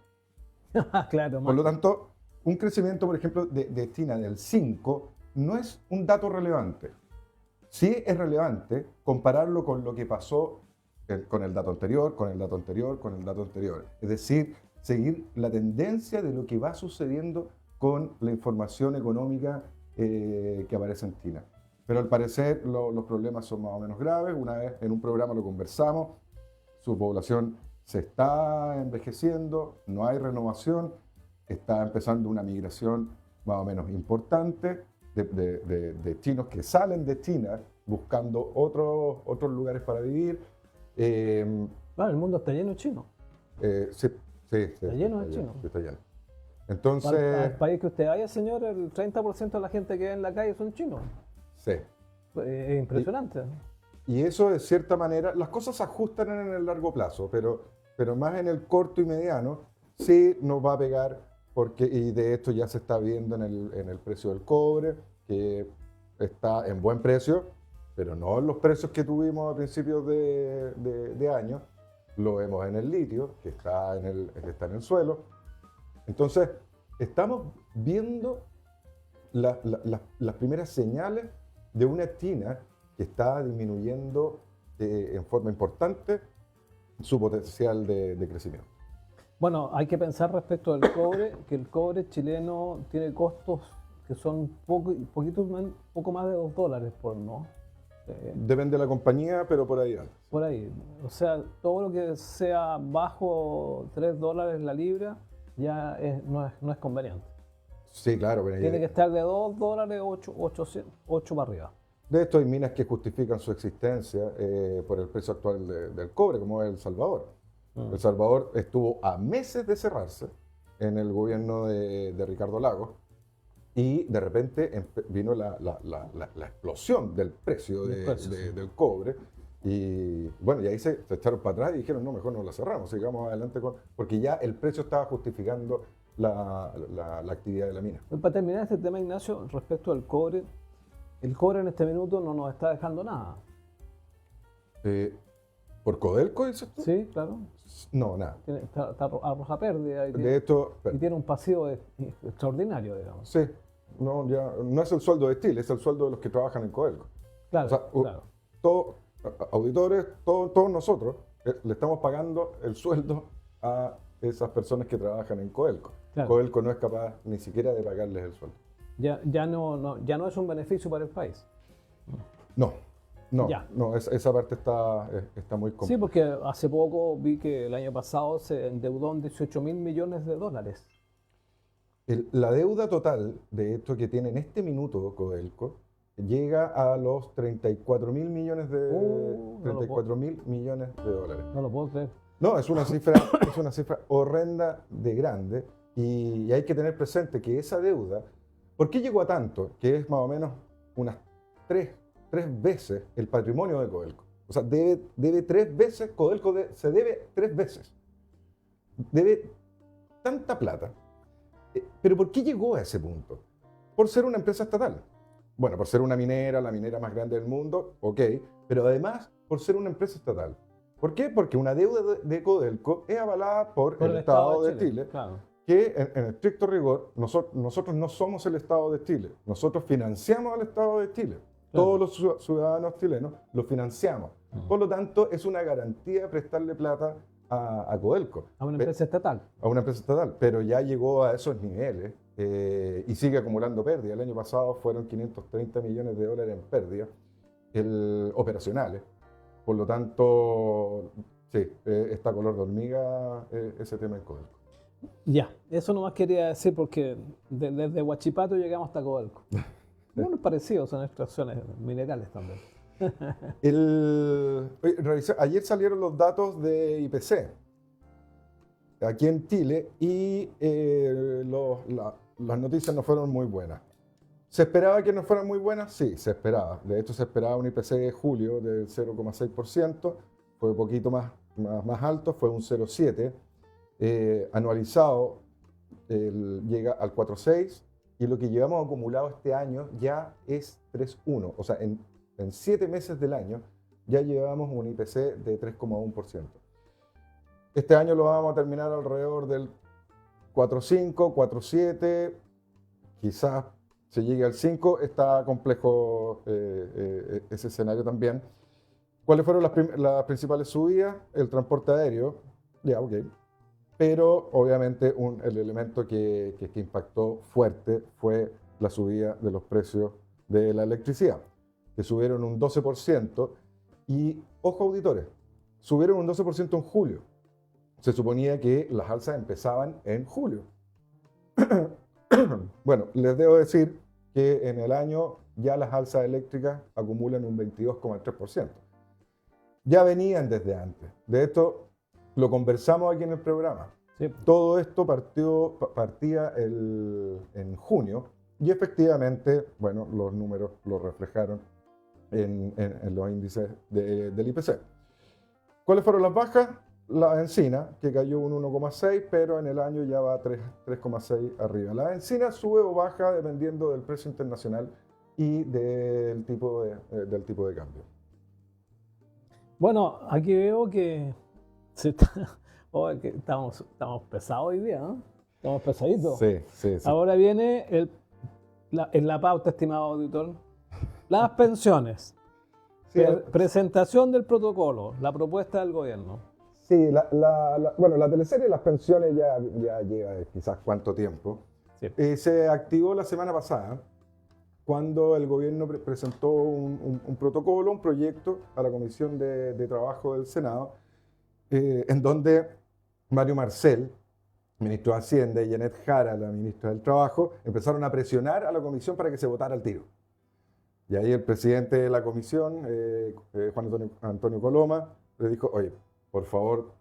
Claro, Por lo tanto, un crecimiento, por ejemplo, de China del 5 no es un dato relevante. Sí es relevante compararlo con lo que pasó con el dato anterior, con el dato anterior, con el dato anterior. Es decir, seguir la tendencia de lo que va sucediendo con la información económica que aparece en China. Pero al parecer los problemas son más o menos graves. Una vez en un programa lo conversamos, su población se está envejeciendo, no hay renovación, está empezando una migración más o menos importante de chinos que salen de China buscando otros lugares para vivir. Claro, el mundo está lleno de chinos. Sí, Está lleno de chinos. Sí, está lleno. Al Entonces, país que usted vaya, señor, el 30% de la gente que ve en la calle son chinos. sí. Es impresionante. Y eso, de cierta manera, las cosas se ajustan en el largo plazo, pero más en el corto y mediano, sí nos va a pegar, y de esto ya se está viendo en el precio del cobre, que está en buen precio, pero no en los precios que tuvimos a principios de año. Lo vemos en el litio, que está en el suelo. Entonces, estamos viendo las primeras señales de una China que está disminuyendo en forma importante su potencial de crecimiento. Bueno, hay que pensar respecto del cobre, que el cobre chileno tiene costos que son poco más de $2 por, ¿no? Depende de la compañía, pero por ahí anda. Por ahí. O sea, todo lo que sea bajo $3 la libra ya no es conveniente. Sí, claro. Pero Tiene que estar de $2, 8 para arriba. de esto hay minas que justifican su existencia por el precio actual del cobre, como es El Salvador. El Salvador estuvo a meses de cerrarse en el gobierno de Ricardo Lagos, y de repente vino la explosión del precio del cobre. Y bueno, y ahí se echaron para atrás y dijeron, no, mejor no la cerramos, sigamos adelante porque ya el precio estaba justificando la actividad de la mina. Para terminar este tema, Ignacio, respecto al cobre, el cobre en este minuto no nos está dejando nada. ¿Por Codelco, dices tú? Sí, claro. No, nada. Está arroja pérdida y De tiene un pasivo extraordinario, digamos. sí, no es el sueldo de Chile, es el sueldo de los que trabajan en Codelco. Claro, O sea, claro. Todos, auditores, todos nosotros le estamos pagando el sueldo a esas personas que trabajan en Codelco. Claro. Codelco no es capaz ni siquiera de pagarles el sueldo. Ya no es un beneficio para el país. Ya. Esa parte está muy compleja. Sí, porque hace poco vi que el año pasado se endeudó en $18.000 millones. La deuda total de esto que tiene en este minuto Codelco llega a los 34.000 millones de dólares. No lo puedo creer. No, es una cifra horrenda de grande, y hay que tener presente que esa deuda, ¿por qué llegó a tanto? Que es más o menos unas tres veces el patrimonio de Codelco. O sea, debe 3 veces, Codelco se debe 3 veces. Debe tanta plata. Pero ¿por qué llegó a ese punto? Por ser una empresa estatal. Bueno, por ser una minera, la minera más grande del mundo, ok, pero además por ser una empresa estatal. ¿Por qué? Porque una deuda de Codelco es avalada por el Estado de Chile, claro. que en estricto rigor nosotros no somos el Estado de Chile, nosotros financiamos al Estado de Chile. Claro. Todos los ciudadanos chilenos lo financiamos. Por lo tanto, es una garantía prestarle plata a Codelco. A una empresa estatal. A una empresa estatal, pero ya llegó a esos niveles y sigue acumulando pérdidas. El año pasado fueron 530 millones de dólares en pérdidas operacionales. Por lo tanto, sí, está color de hormiga ese tema en Codelco. Ya, eso nomás quería decir porque desde Huachipato llegamos hasta Codelco. Bueno, parecidos, son extracciones minerales también. Ayer salieron los datos de IPC aquí en Chile y las noticias no fueron muy buenas. ¿Se esperaba que no fueran muy buenas? Sí, se esperaba. De hecho, se esperaba un IPC de julio del 0,6%, fue un poquito más alto, fue un 0,7%. Anualizado llega al 4,6% y lo que llevamos acumulado este año ya es 3,1%. O sea, en 7 meses del año ya llevamos un IPC de 3,1%. Este año lo vamos a terminar alrededor del 4,5, 4,7, quizás se llegue al 5, está complejo ese escenario también. ¿Cuáles fueron las principales subidas? El transporte aéreo, ya, ok. Pero obviamente el elemento que impactó fuerte fue la subida de los precios de la electricidad, que subieron un 12%. Y, ojo auditores, subieron un 12% en julio. Se suponía que las alzas empezaban en julio. Bueno, les debo decir que en el año ya las alzas eléctricas acumulan un 22,3%. Ya venían desde antes. De esto lo conversamos aquí en el programa. Sí. Todo esto partía en junio y efectivamente, bueno, los números lo reflejaron en los índices del IPC. ¿Cuáles fueron las bajas? La bencina, que cayó un 1,6, pero en el año ya va 3,6 arriba. La bencina sube o baja dependiendo del precio internacional y del tipo de cambio. Bueno, aquí veo que, que estamos pesados hoy día, ¿no? Estamos pesaditos. Sí. Ahora viene en la pauta, estimado auditor, las pensiones. Sí, Presentación del protocolo, la propuesta del gobierno. Sí, bueno, la teleserie de las pensiones ya lleva quizás cuánto tiempo. Sí. Se activó la semana pasada cuando el gobierno presentó un protocolo, un proyecto a la Comisión de Trabajo del Senado, en donde Mario Marcel, ministro de Hacienda, y Janet Jara, la ministra del Trabajo, empezaron a presionar a la comisión para que se votara al tiro. Y ahí el presidente de la comisión, Juan Antonio Coloma, le dijo, oye, por favor,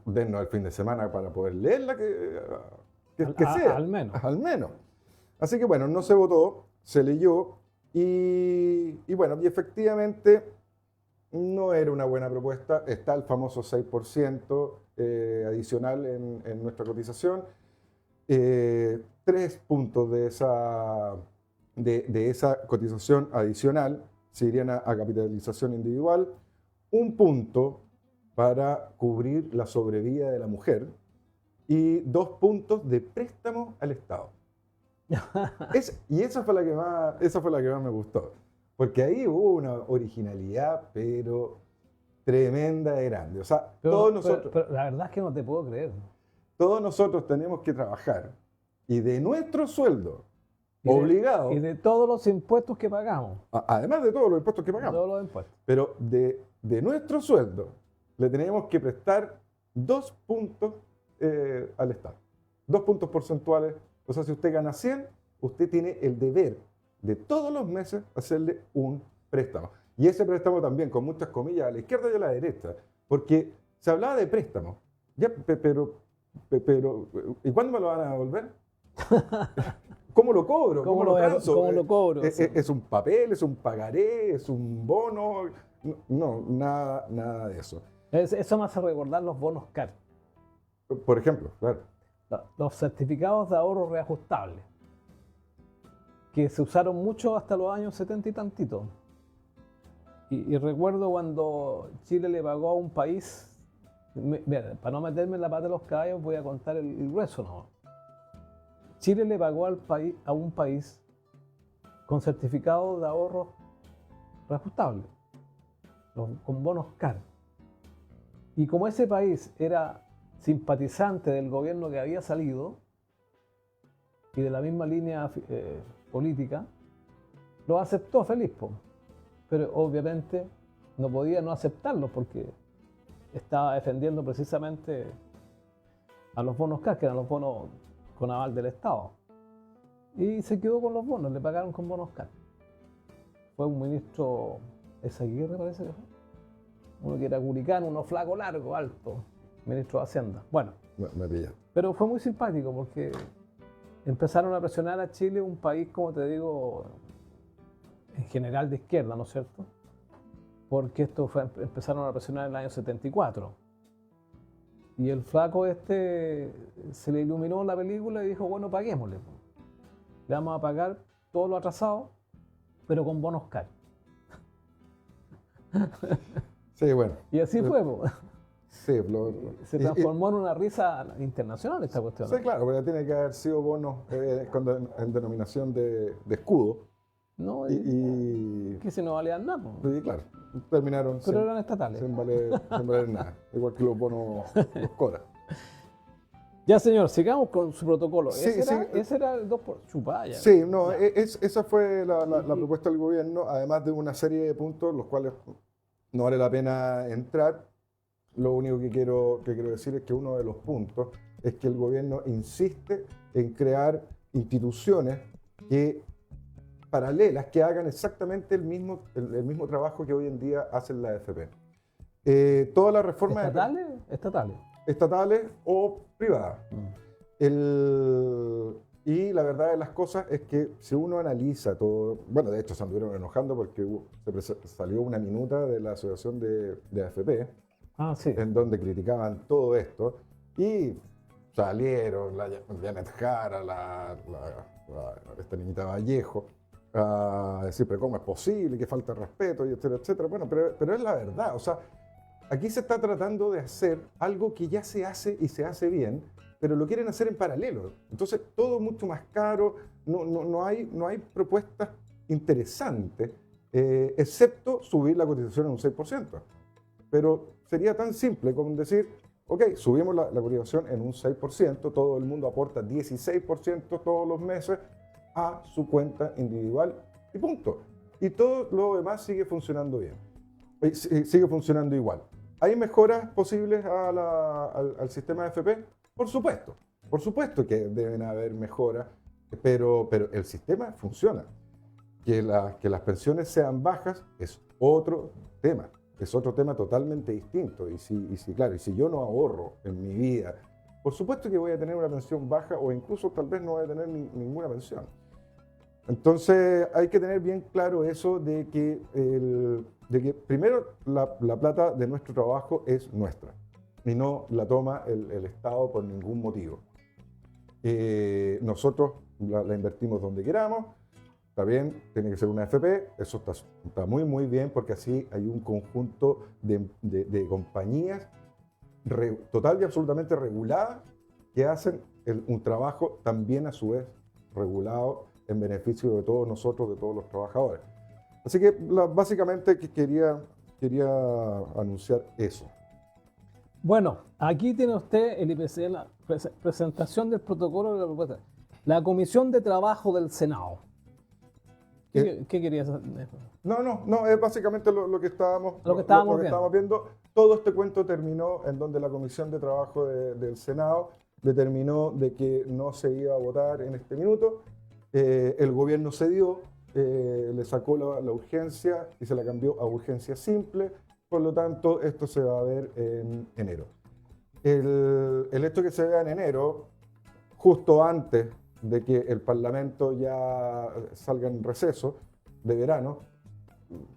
dennos el fin de semana para poder leerla, que sea. Al menos. Al menos. Así que bueno, no se votó, se leyó y bueno, y efectivamente no era una buena propuesta. Está el famoso 6% adicional en nuestra cotización. 3 puntos de esa cotización adicional se irían a capitalización individual. 1 punto para cubrir la sobrevida de la mujer y 2 puntos de préstamo al Estado. Y esa fue la que más me gustó, porque ahí hubo una originalidad, pero tremenda de grande. O sea, todos nosotros... Pero la verdad es que no te puedo creer. Todos nosotros tenemos que trabajar y de nuestro sueldo, obligado... Y de todos los impuestos que pagamos. Además de todos los impuestos que pagamos. Todos los impuestos. Pero de nuestro sueldo le tenemos que prestar 2 puntos al Estado. 2 puntos porcentuales. O sea, si usted gana 100, usted tiene el deber de todos los meses hacerle un préstamo. Y ese préstamo también, con muchas comillas, a la izquierda y a la derecha. Porque se hablaba de préstamo. Ya, pero ¿y cuándo me lo van a devolver? ¿Cómo lo cobro? ¿Cómo lo transo? ¿Cómo lo cobro? ¿Es un papel? ¿Es un pagaré? ¿Es un bono? No, nada de eso. Eso me hace recordar los bonos CAR, Por ejemplo, claro. los certificados de ahorro reajustables, que se usaron mucho hasta los años 70 y tantitos. Y recuerdo cuando Chile le pagó a un país, mira, para no meterme en la pata de los caballos, voy a contar el grueso, ¿no? Chile le pagó a un país con certificados de ahorro reajustables, con bonos CAR. Y como ese país era simpatizante del gobierno que había salido y de la misma línea política, lo aceptó feliz, pero obviamente no podía no aceptarlo porque estaba defendiendo precisamente a los bonos CAR, que eran los bonos con aval del Estado. Y se quedó con los bonos, le pagaron con bonos CAR. Fue un ministro Ezaguirre, parece que fue. Uno que era curicano, uno flaco, largo, alto, ministro de Hacienda. Bueno, Me pilla. pero fue muy simpático porque empezaron a presionar a Chile, un país, como te digo, en general de izquierda, ¿no es cierto? Porque empezaron a presionar en el año 74. Y el flaco se le iluminó la película y dijo, bueno, paguémosle. Le vamos a pagar todo lo atrasado, pero con bonos CAR. Sí, bueno. Y así fue, Sí, se transformó en una risa internacional esta cuestión. Sí, claro, pero tiene que haber sido bonos en denominación de escudo. ¿No? Y que si no valían nada. sí, claro, terminaron pero eran estatales. Sin valer nada, igual que los bonos, los CORA. Ya, señor, sigamos con su protocolo. Sí, ese era el 2 por chupalla. Sí, no, esa fue la propuesta del gobierno, además de una serie de puntos, los cuales no vale la pena entrar. Lo único que quiero decir es que uno de los puntos es que el gobierno insiste en crear instituciones paralelas que hagan exactamente el mismo trabajo que hoy en día hacen las AFP. Todas las reformas... ¿Estatales o privadas. Y la verdad de las cosas es que si uno analiza todo, bueno, de hecho se anduvieron enojando porque salió una minuta de la asociación de AFP, sí, en donde criticaban todo esto, y salieron la Janet Jara, esta niñita Vallejo, a decir, pero ¿cómo es posible? Que falta de respeto, y etcétera, etcétera. Bueno, pero es la verdad, o sea, aquí se está tratando de hacer algo que ya se hace y se hace bien, pero lo quieren hacer en paralelo. Entonces, todo es mucho más caro, no hay propuestas interesantes, excepto subir la cotización en un 6%. Pero sería tan simple como decir, ok, subimos la cotización en un 6%, todo el mundo aporta 16% todos los meses a su cuenta individual y punto. Y todo lo demás sigue funcionando bien, sigue funcionando igual. ¿Hay mejoras posibles al sistema de AFP? Por supuesto que deben haber mejoras, pero el sistema funciona. Que las pensiones sean bajas es otro tema totalmente distinto. Y si yo no ahorro en mi vida, por supuesto que voy a tener una pensión baja o incluso tal vez no voy a tener ninguna pensión. Entonces hay que tener bien claro eso de que primero la plata de nuestro trabajo es nuestra y no la toma el Estado por ningún motivo. Nosotros la invertimos donde queramos, está bien, tiene que ser una AFP, eso está muy muy bien porque así hay un conjunto de compañías total y absolutamente reguladas que hacen un trabajo también a su vez regulado en beneficio de todos nosotros, de todos los trabajadores. Así que básicamente quería anunciar eso. Bueno, aquí tiene usted el IPC, la presentación del protocolo de la propuesta. La Comisión de Trabajo del Senado. ¿Qué querías hacer? No, es básicamente lo que estábamos viendo. Todo este cuento terminó en donde la Comisión de Trabajo del Senado determinó de que no se iba a votar en este minuto. El gobierno cedió, le sacó la urgencia y se la cambió a urgencia simple. Por lo tanto, esto se va a ver en enero. El hecho que se vea en enero, justo antes de que el Parlamento ya salga en receso de verano,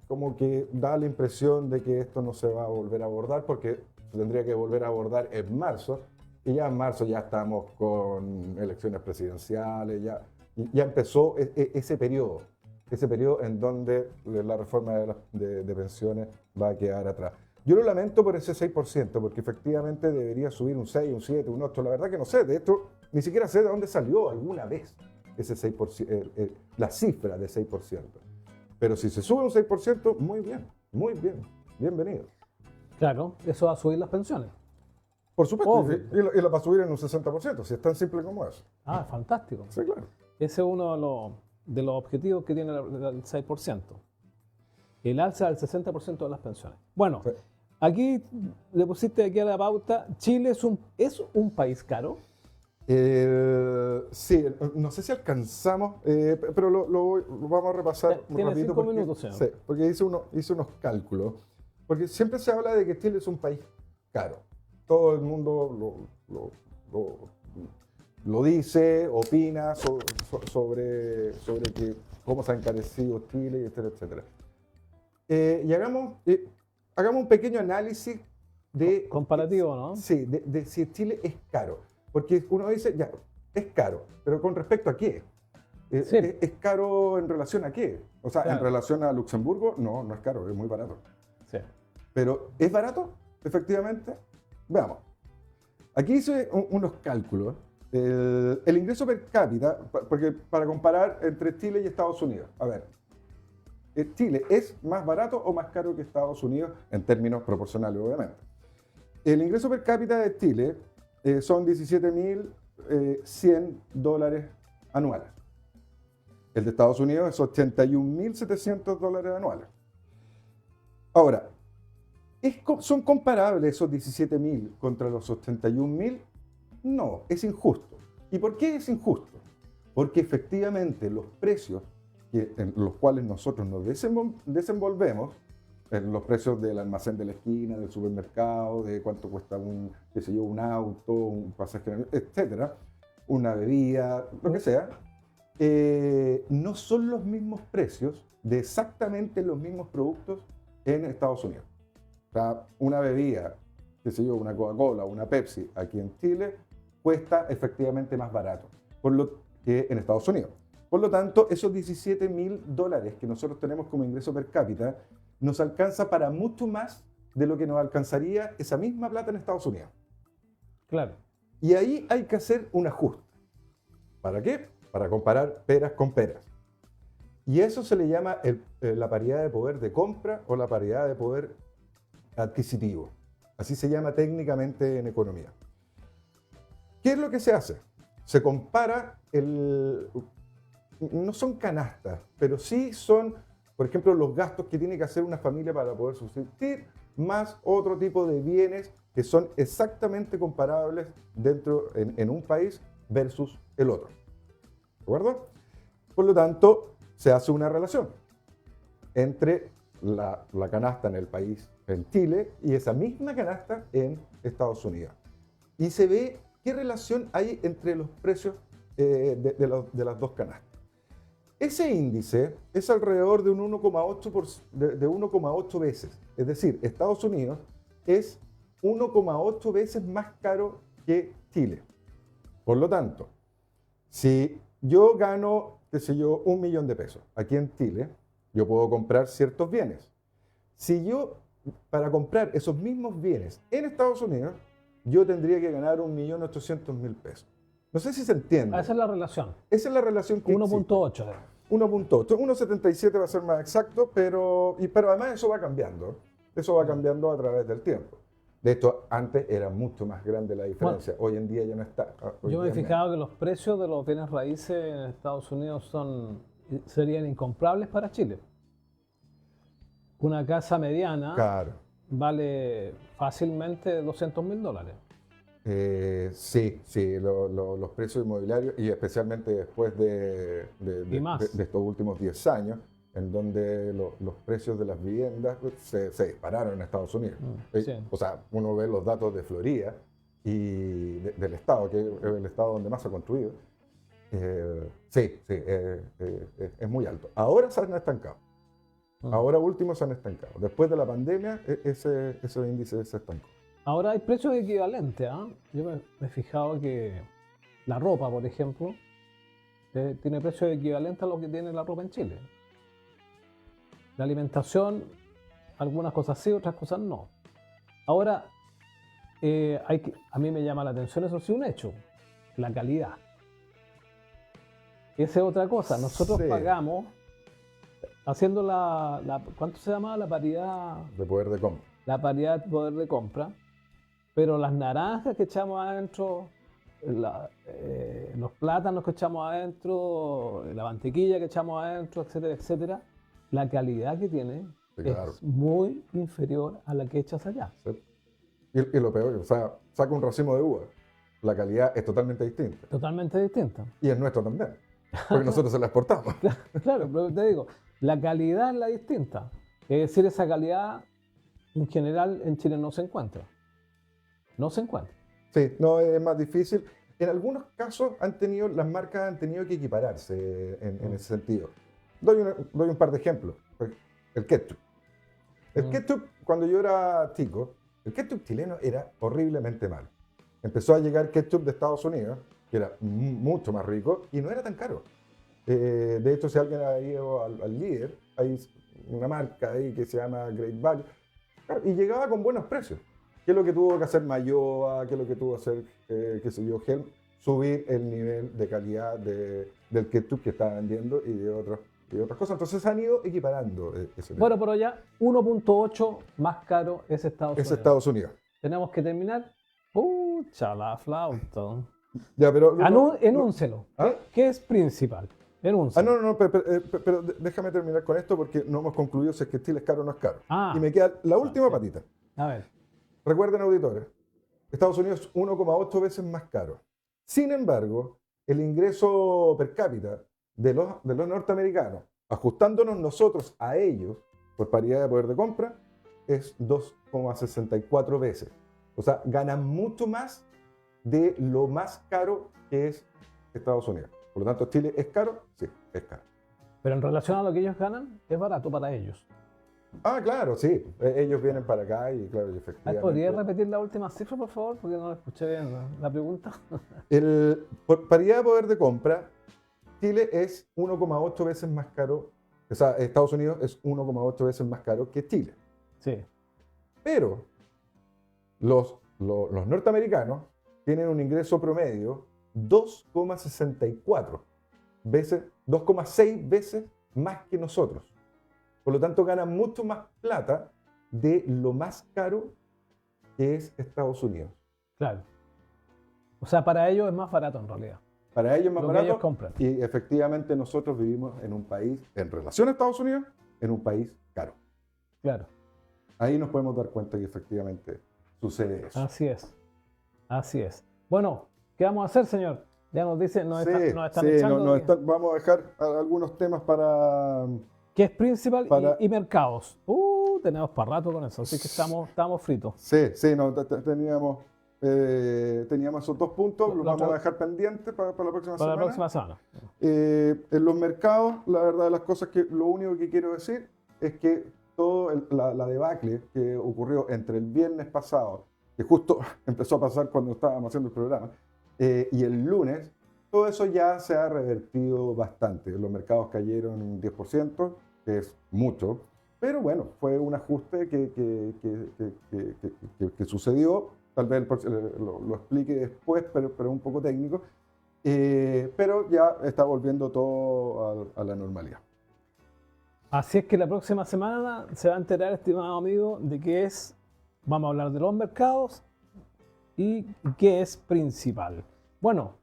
como que da la impresión de que esto no se va a volver a abordar porque se tendría que volver a abordar en marzo y ya en marzo ya estamos con elecciones presidenciales, ya empezó ese periodo en donde la reforma de pensiones va a quedar atrás. Yo lo lamento por ese 6%, porque efectivamente debería subir un 6, un 7, un 8. La verdad que no sé, de esto ni siquiera sé de dónde salió alguna vez ese 6%, la cifra de 6%. Pero si se sube un 6%, muy bien, bienvenido. Claro, eso va a subir las pensiones. Por supuesto, Obvio. y la va a subir en un 60%, si es tan simple como eso. Ah, fantástico. Sí, claro. Ese es uno de los objetivos que tiene el 6%. El alza del 60% de las pensiones. Bueno, Sí. aquí le pusiste aquí a la pauta, Chile es un país caro. Sí, no sé si alcanzamos, pero lo vamos a repasar Tiene rapidito 5 minutos, señor. sí, porque hice unos cálculos. Porque siempre se habla de que Chile es un país caro. Todo el mundo lo dice, opina sobre cómo se ha encarecido Chile, etcétera, etcétera. Y hagamos un pequeño análisis de... Comparativo, ¿no? Sí, de si Chile es caro. Porque uno dice, ya, es caro, pero ¿con respecto a qué? Sí. ¿Es caro en relación a qué? O sea, Claro. en relación a Luxemburgo, no es caro, es muy barato. Sí. Pero ¿es barato? Efectivamente. Veamos. Aquí hice unos cálculos. El ingreso per cápita, porque para comparar entre Chile y Estados Unidos. A ver, ¿Chile es más barato o más caro que Estados Unidos en términos proporcionales, obviamente? El ingreso per cápita de Chile son $17.100 anuales. El de Estados Unidos es $81.700 anuales. Ahora, ¿son comparables esos 17.000 contra los 81.000? No, es injusto. ¿Y por qué es injusto? Porque efectivamente los precios en los cuales nosotros nos desenvolvemos, en los precios del almacén de la esquina, del supermercado, de cuánto cuesta un auto, un pasaje, etcétera, una bebida, lo que sea, no son los mismos precios de exactamente los mismos productos en Estados Unidos. O sea, una bebida, una Coca-Cola, una Pepsi, aquí en Chile, cuesta efectivamente más barato que en Estados Unidos. Por lo tanto, esos $17.000 que nosotros tenemos como ingreso per cápita nos alcanza para mucho más de lo que nos alcanzaría esa misma plata en Estados Unidos. Claro. Y ahí hay que hacer un ajuste. ¿Para qué? Para comparar peras con peras. Y eso se le llama la paridad de poder de compra o la paridad de poder adquisitivo. Así se llama técnicamente en economía. ¿Qué es lo que se hace? Se compara no son canastas, pero sí son, por ejemplo, los gastos que tiene que hacer una familia para poder subsistir, más otro tipo de bienes que son exactamente comparables en un país versus el otro. ¿De acuerdo? Por lo tanto, se hace una relación entre la canasta en el país, en Chile, y esa misma canasta en Estados Unidos. Y se ve qué relación hay entre los precios de las dos canastas. Ese índice es alrededor de un 1,8 veces. Es decir, Estados Unidos es 1,8 veces más caro que Chile. Por lo tanto, si yo gano, $1 millón aquí en Chile, yo puedo comprar ciertos bienes. Si yo, para comprar esos mismos bienes en Estados Unidos, yo tendría que ganar $1.800.000. No sé si se entiende. Esa es la relación. Esa es la relación que 1.8. 1.8. 1.77 va a ser más exacto, pero además eso va cambiando. Eso va cambiando a través del tiempo. De hecho, antes era mucho más grande la diferencia. Hoy en día ya no está. Yo me he fijado que los precios de los bienes raíces en Estados Unidos serían incomprables para Chile. Una casa mediana Claro. vale fácilmente $200.000. Sí, los precios inmobiliarios y especialmente después de estos últimos 10 años, en donde los precios de las viviendas se dispararon en Estados Unidos. Sí. O sea, uno ve los datos de Florida y del estado, que es el estado donde más se ha construido. Es muy alto. Ahora se han estancado. Ahora último se han estancado. Después de la pandemia, ese índice se estancó. Ahora hay precios equivalentes. Yo me he fijado que la ropa, por ejemplo, tiene precios equivalentes a lo que tiene la ropa en Chile. La alimentación, algunas cosas sí, otras cosas no. Ahora, a mí me llama la atención, eso sí, un hecho, la calidad. Esa es otra cosa. Nosotros Sí. pagamos haciendo ¿cuánto se llama? La paridad De poder de compra. de poder de compra, pero las naranjas que echamos adentro, los plátanos que echamos adentro, la mantequilla que echamos adentro, etcétera, etcétera, la calidad que tiene Sí, claro. es muy inferior a la que echas allá. ¿Sí? Y lo peor, o sea, saca un racimo de uva. La calidad es totalmente distinta. Totalmente distinta. Y es nuestro también. Porque nosotros se la exportamos. Claro, pero te digo, la calidad es la distinta. Es decir, esa calidad en general en Chile no se encuentra. No se encuentra. Sí, no, es más difícil. En algunos casos las marcas han tenido que equipararse en ese sentido. Doy un par de ejemplos. El ketchup. El ketchup, cuando yo era chico, el ketchup chileno era horriblemente malo. Empezó a llegar ketchup de Estados Unidos, que era mucho más rico y no era tan caro. De hecho, si alguien ha ido al Líder, hay una marca ahí que se llama Great Value, y llegaba con buenos precios. ¿Qué es lo que tuvo que hacer Mayoa? ¿Qué es lo que tuvo que hacer, qué sé yo, Helm? Subir el nivel de calidad del ketchup que estaba vendiendo y de otras cosas. Entonces han ido equiparando ese Bueno, pero ya 1.8 más caro es Estados Unidos. Es Estados Unidos. Tenemos que terminar. Pucha, la flauta. Ya, pero... Enúncelo. ¿Ah? ¿Qué es principal? Enúncelo. No, pero déjame terminar con esto porque no hemos concluido si es que Chile es caro o no es caro. Ah. Y me queda la última patita. A ver. Recuerden, auditores, Estados Unidos es 1,8 veces más caro. Sin embargo, el ingreso per cápita de los norteamericanos, ajustándonos nosotros a ellos por paridad de poder de compra, es 2,64 veces. O sea, ganan mucho más de lo más caro que es Estados Unidos. Por lo tanto, ¿Chile es caro? Sí, es caro. Pero en relación a lo que ellos ganan, es barato para ellos. Ah, claro, sí. Ellos vienen para acá y claro, efectivamente. ¿Podrías repetir la última cifra, por favor? Porque no la escuché bien la pregunta. Por paridad de poder de compra, Chile es 1,8 veces más caro, o sea, Estados Unidos es 1,8 veces más caro que Chile. Sí. Pero los norteamericanos tienen un ingreso promedio 2,64 veces, 2,6 veces más que nosotros. Por lo tanto, ganan mucho más plata de lo más caro que es Estados Unidos. Claro. O sea, para ellos es más barato en realidad. Para ellos es más Lo que barato. ellos compran. Y efectivamente nosotros vivimos en un país, en relación a Estados Unidos, en un país caro. Claro. Ahí nos podemos dar cuenta que efectivamente sucede eso. Así es. Así es. Bueno, ¿qué vamos a hacer, señor? Ya nos dicen, nos están sí, echando. Vamos a dejar algunos temas para... ¿Qué es principal para- y mercados? Tenemos para rato con eso, así que estamos fritos. Sí, no, teníamos esos dos puntos, los vamos a dejar pendientes para la próxima Para la semana. próxima semana. En los mercados, la verdad de las cosas que lo único que quiero decir es que todo la debacle que ocurrió entre el viernes pasado, que justo empezó a pasar cuando estábamos haciendo el programa, y el lunes, todo eso ya se ha revertido bastante. Los mercados cayeron un 10%, que es mucho, pero bueno, fue un ajuste que sucedió. Tal vez lo explique después, pero un poco técnico. Pero ya está volviendo todo a la normalidad. Así es que la próxima semana se va a enterar, estimado amigo, de qué es, vamos a hablar de los mercados y qué es principal. Bueno.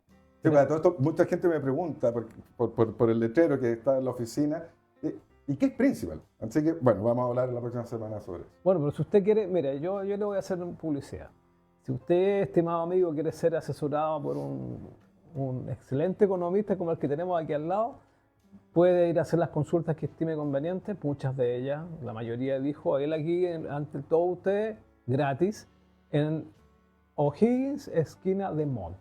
Sí, para todo esto, mucha gente me pregunta por el letrero que está en la oficina, ¿y qué es principal? Así que, bueno, vamos a hablar la próxima semana sobre eso. Bueno, pero si usted quiere, mire, yo le voy a hacer publicidad. Si usted, estimado amigo, quiere ser asesorado por un excelente economista como el que tenemos aquí al lado, puede ir a hacer las consultas que estime convenientes, muchas de ellas, la mayoría dijo él aquí, ante todos ustedes, gratis, en O'Higgins, esquina de Mont,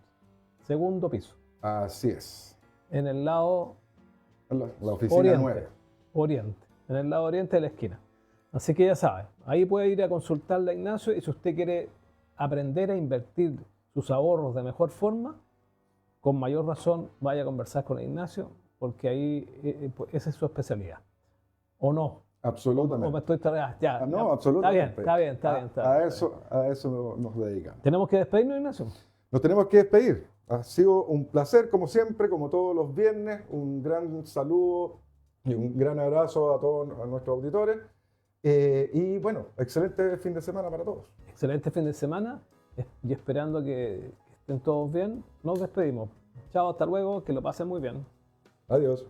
segundo piso. Así es. En el lado La oficina oriente, 9. oriente. en el lado oriente de la esquina. Así que ya sabe, ahí puede ir a consultarle a Ignacio y si usted quiere aprender a invertir sus ahorros de mejor forma, con mayor razón vaya a conversar con Ignacio, porque ahí esa es su especialidad. ¿O no? Absolutamente. ¿O me estoy ya, No, ya. absolutamente. Está bien. A eso nos dedicamos. Tenemos que despedirnos, Ignacio. Nos tenemos que despedir. Ha sido un placer, como siempre, como todos los viernes. Un gran saludo y un gran abrazo a todos a nuestros auditores. Y bueno, excelente fin de semana para todos. Excelente fin de semana y esperando que estén todos bien, nos despedimos. Chao, hasta luego, que lo pasen muy bien. Adiós.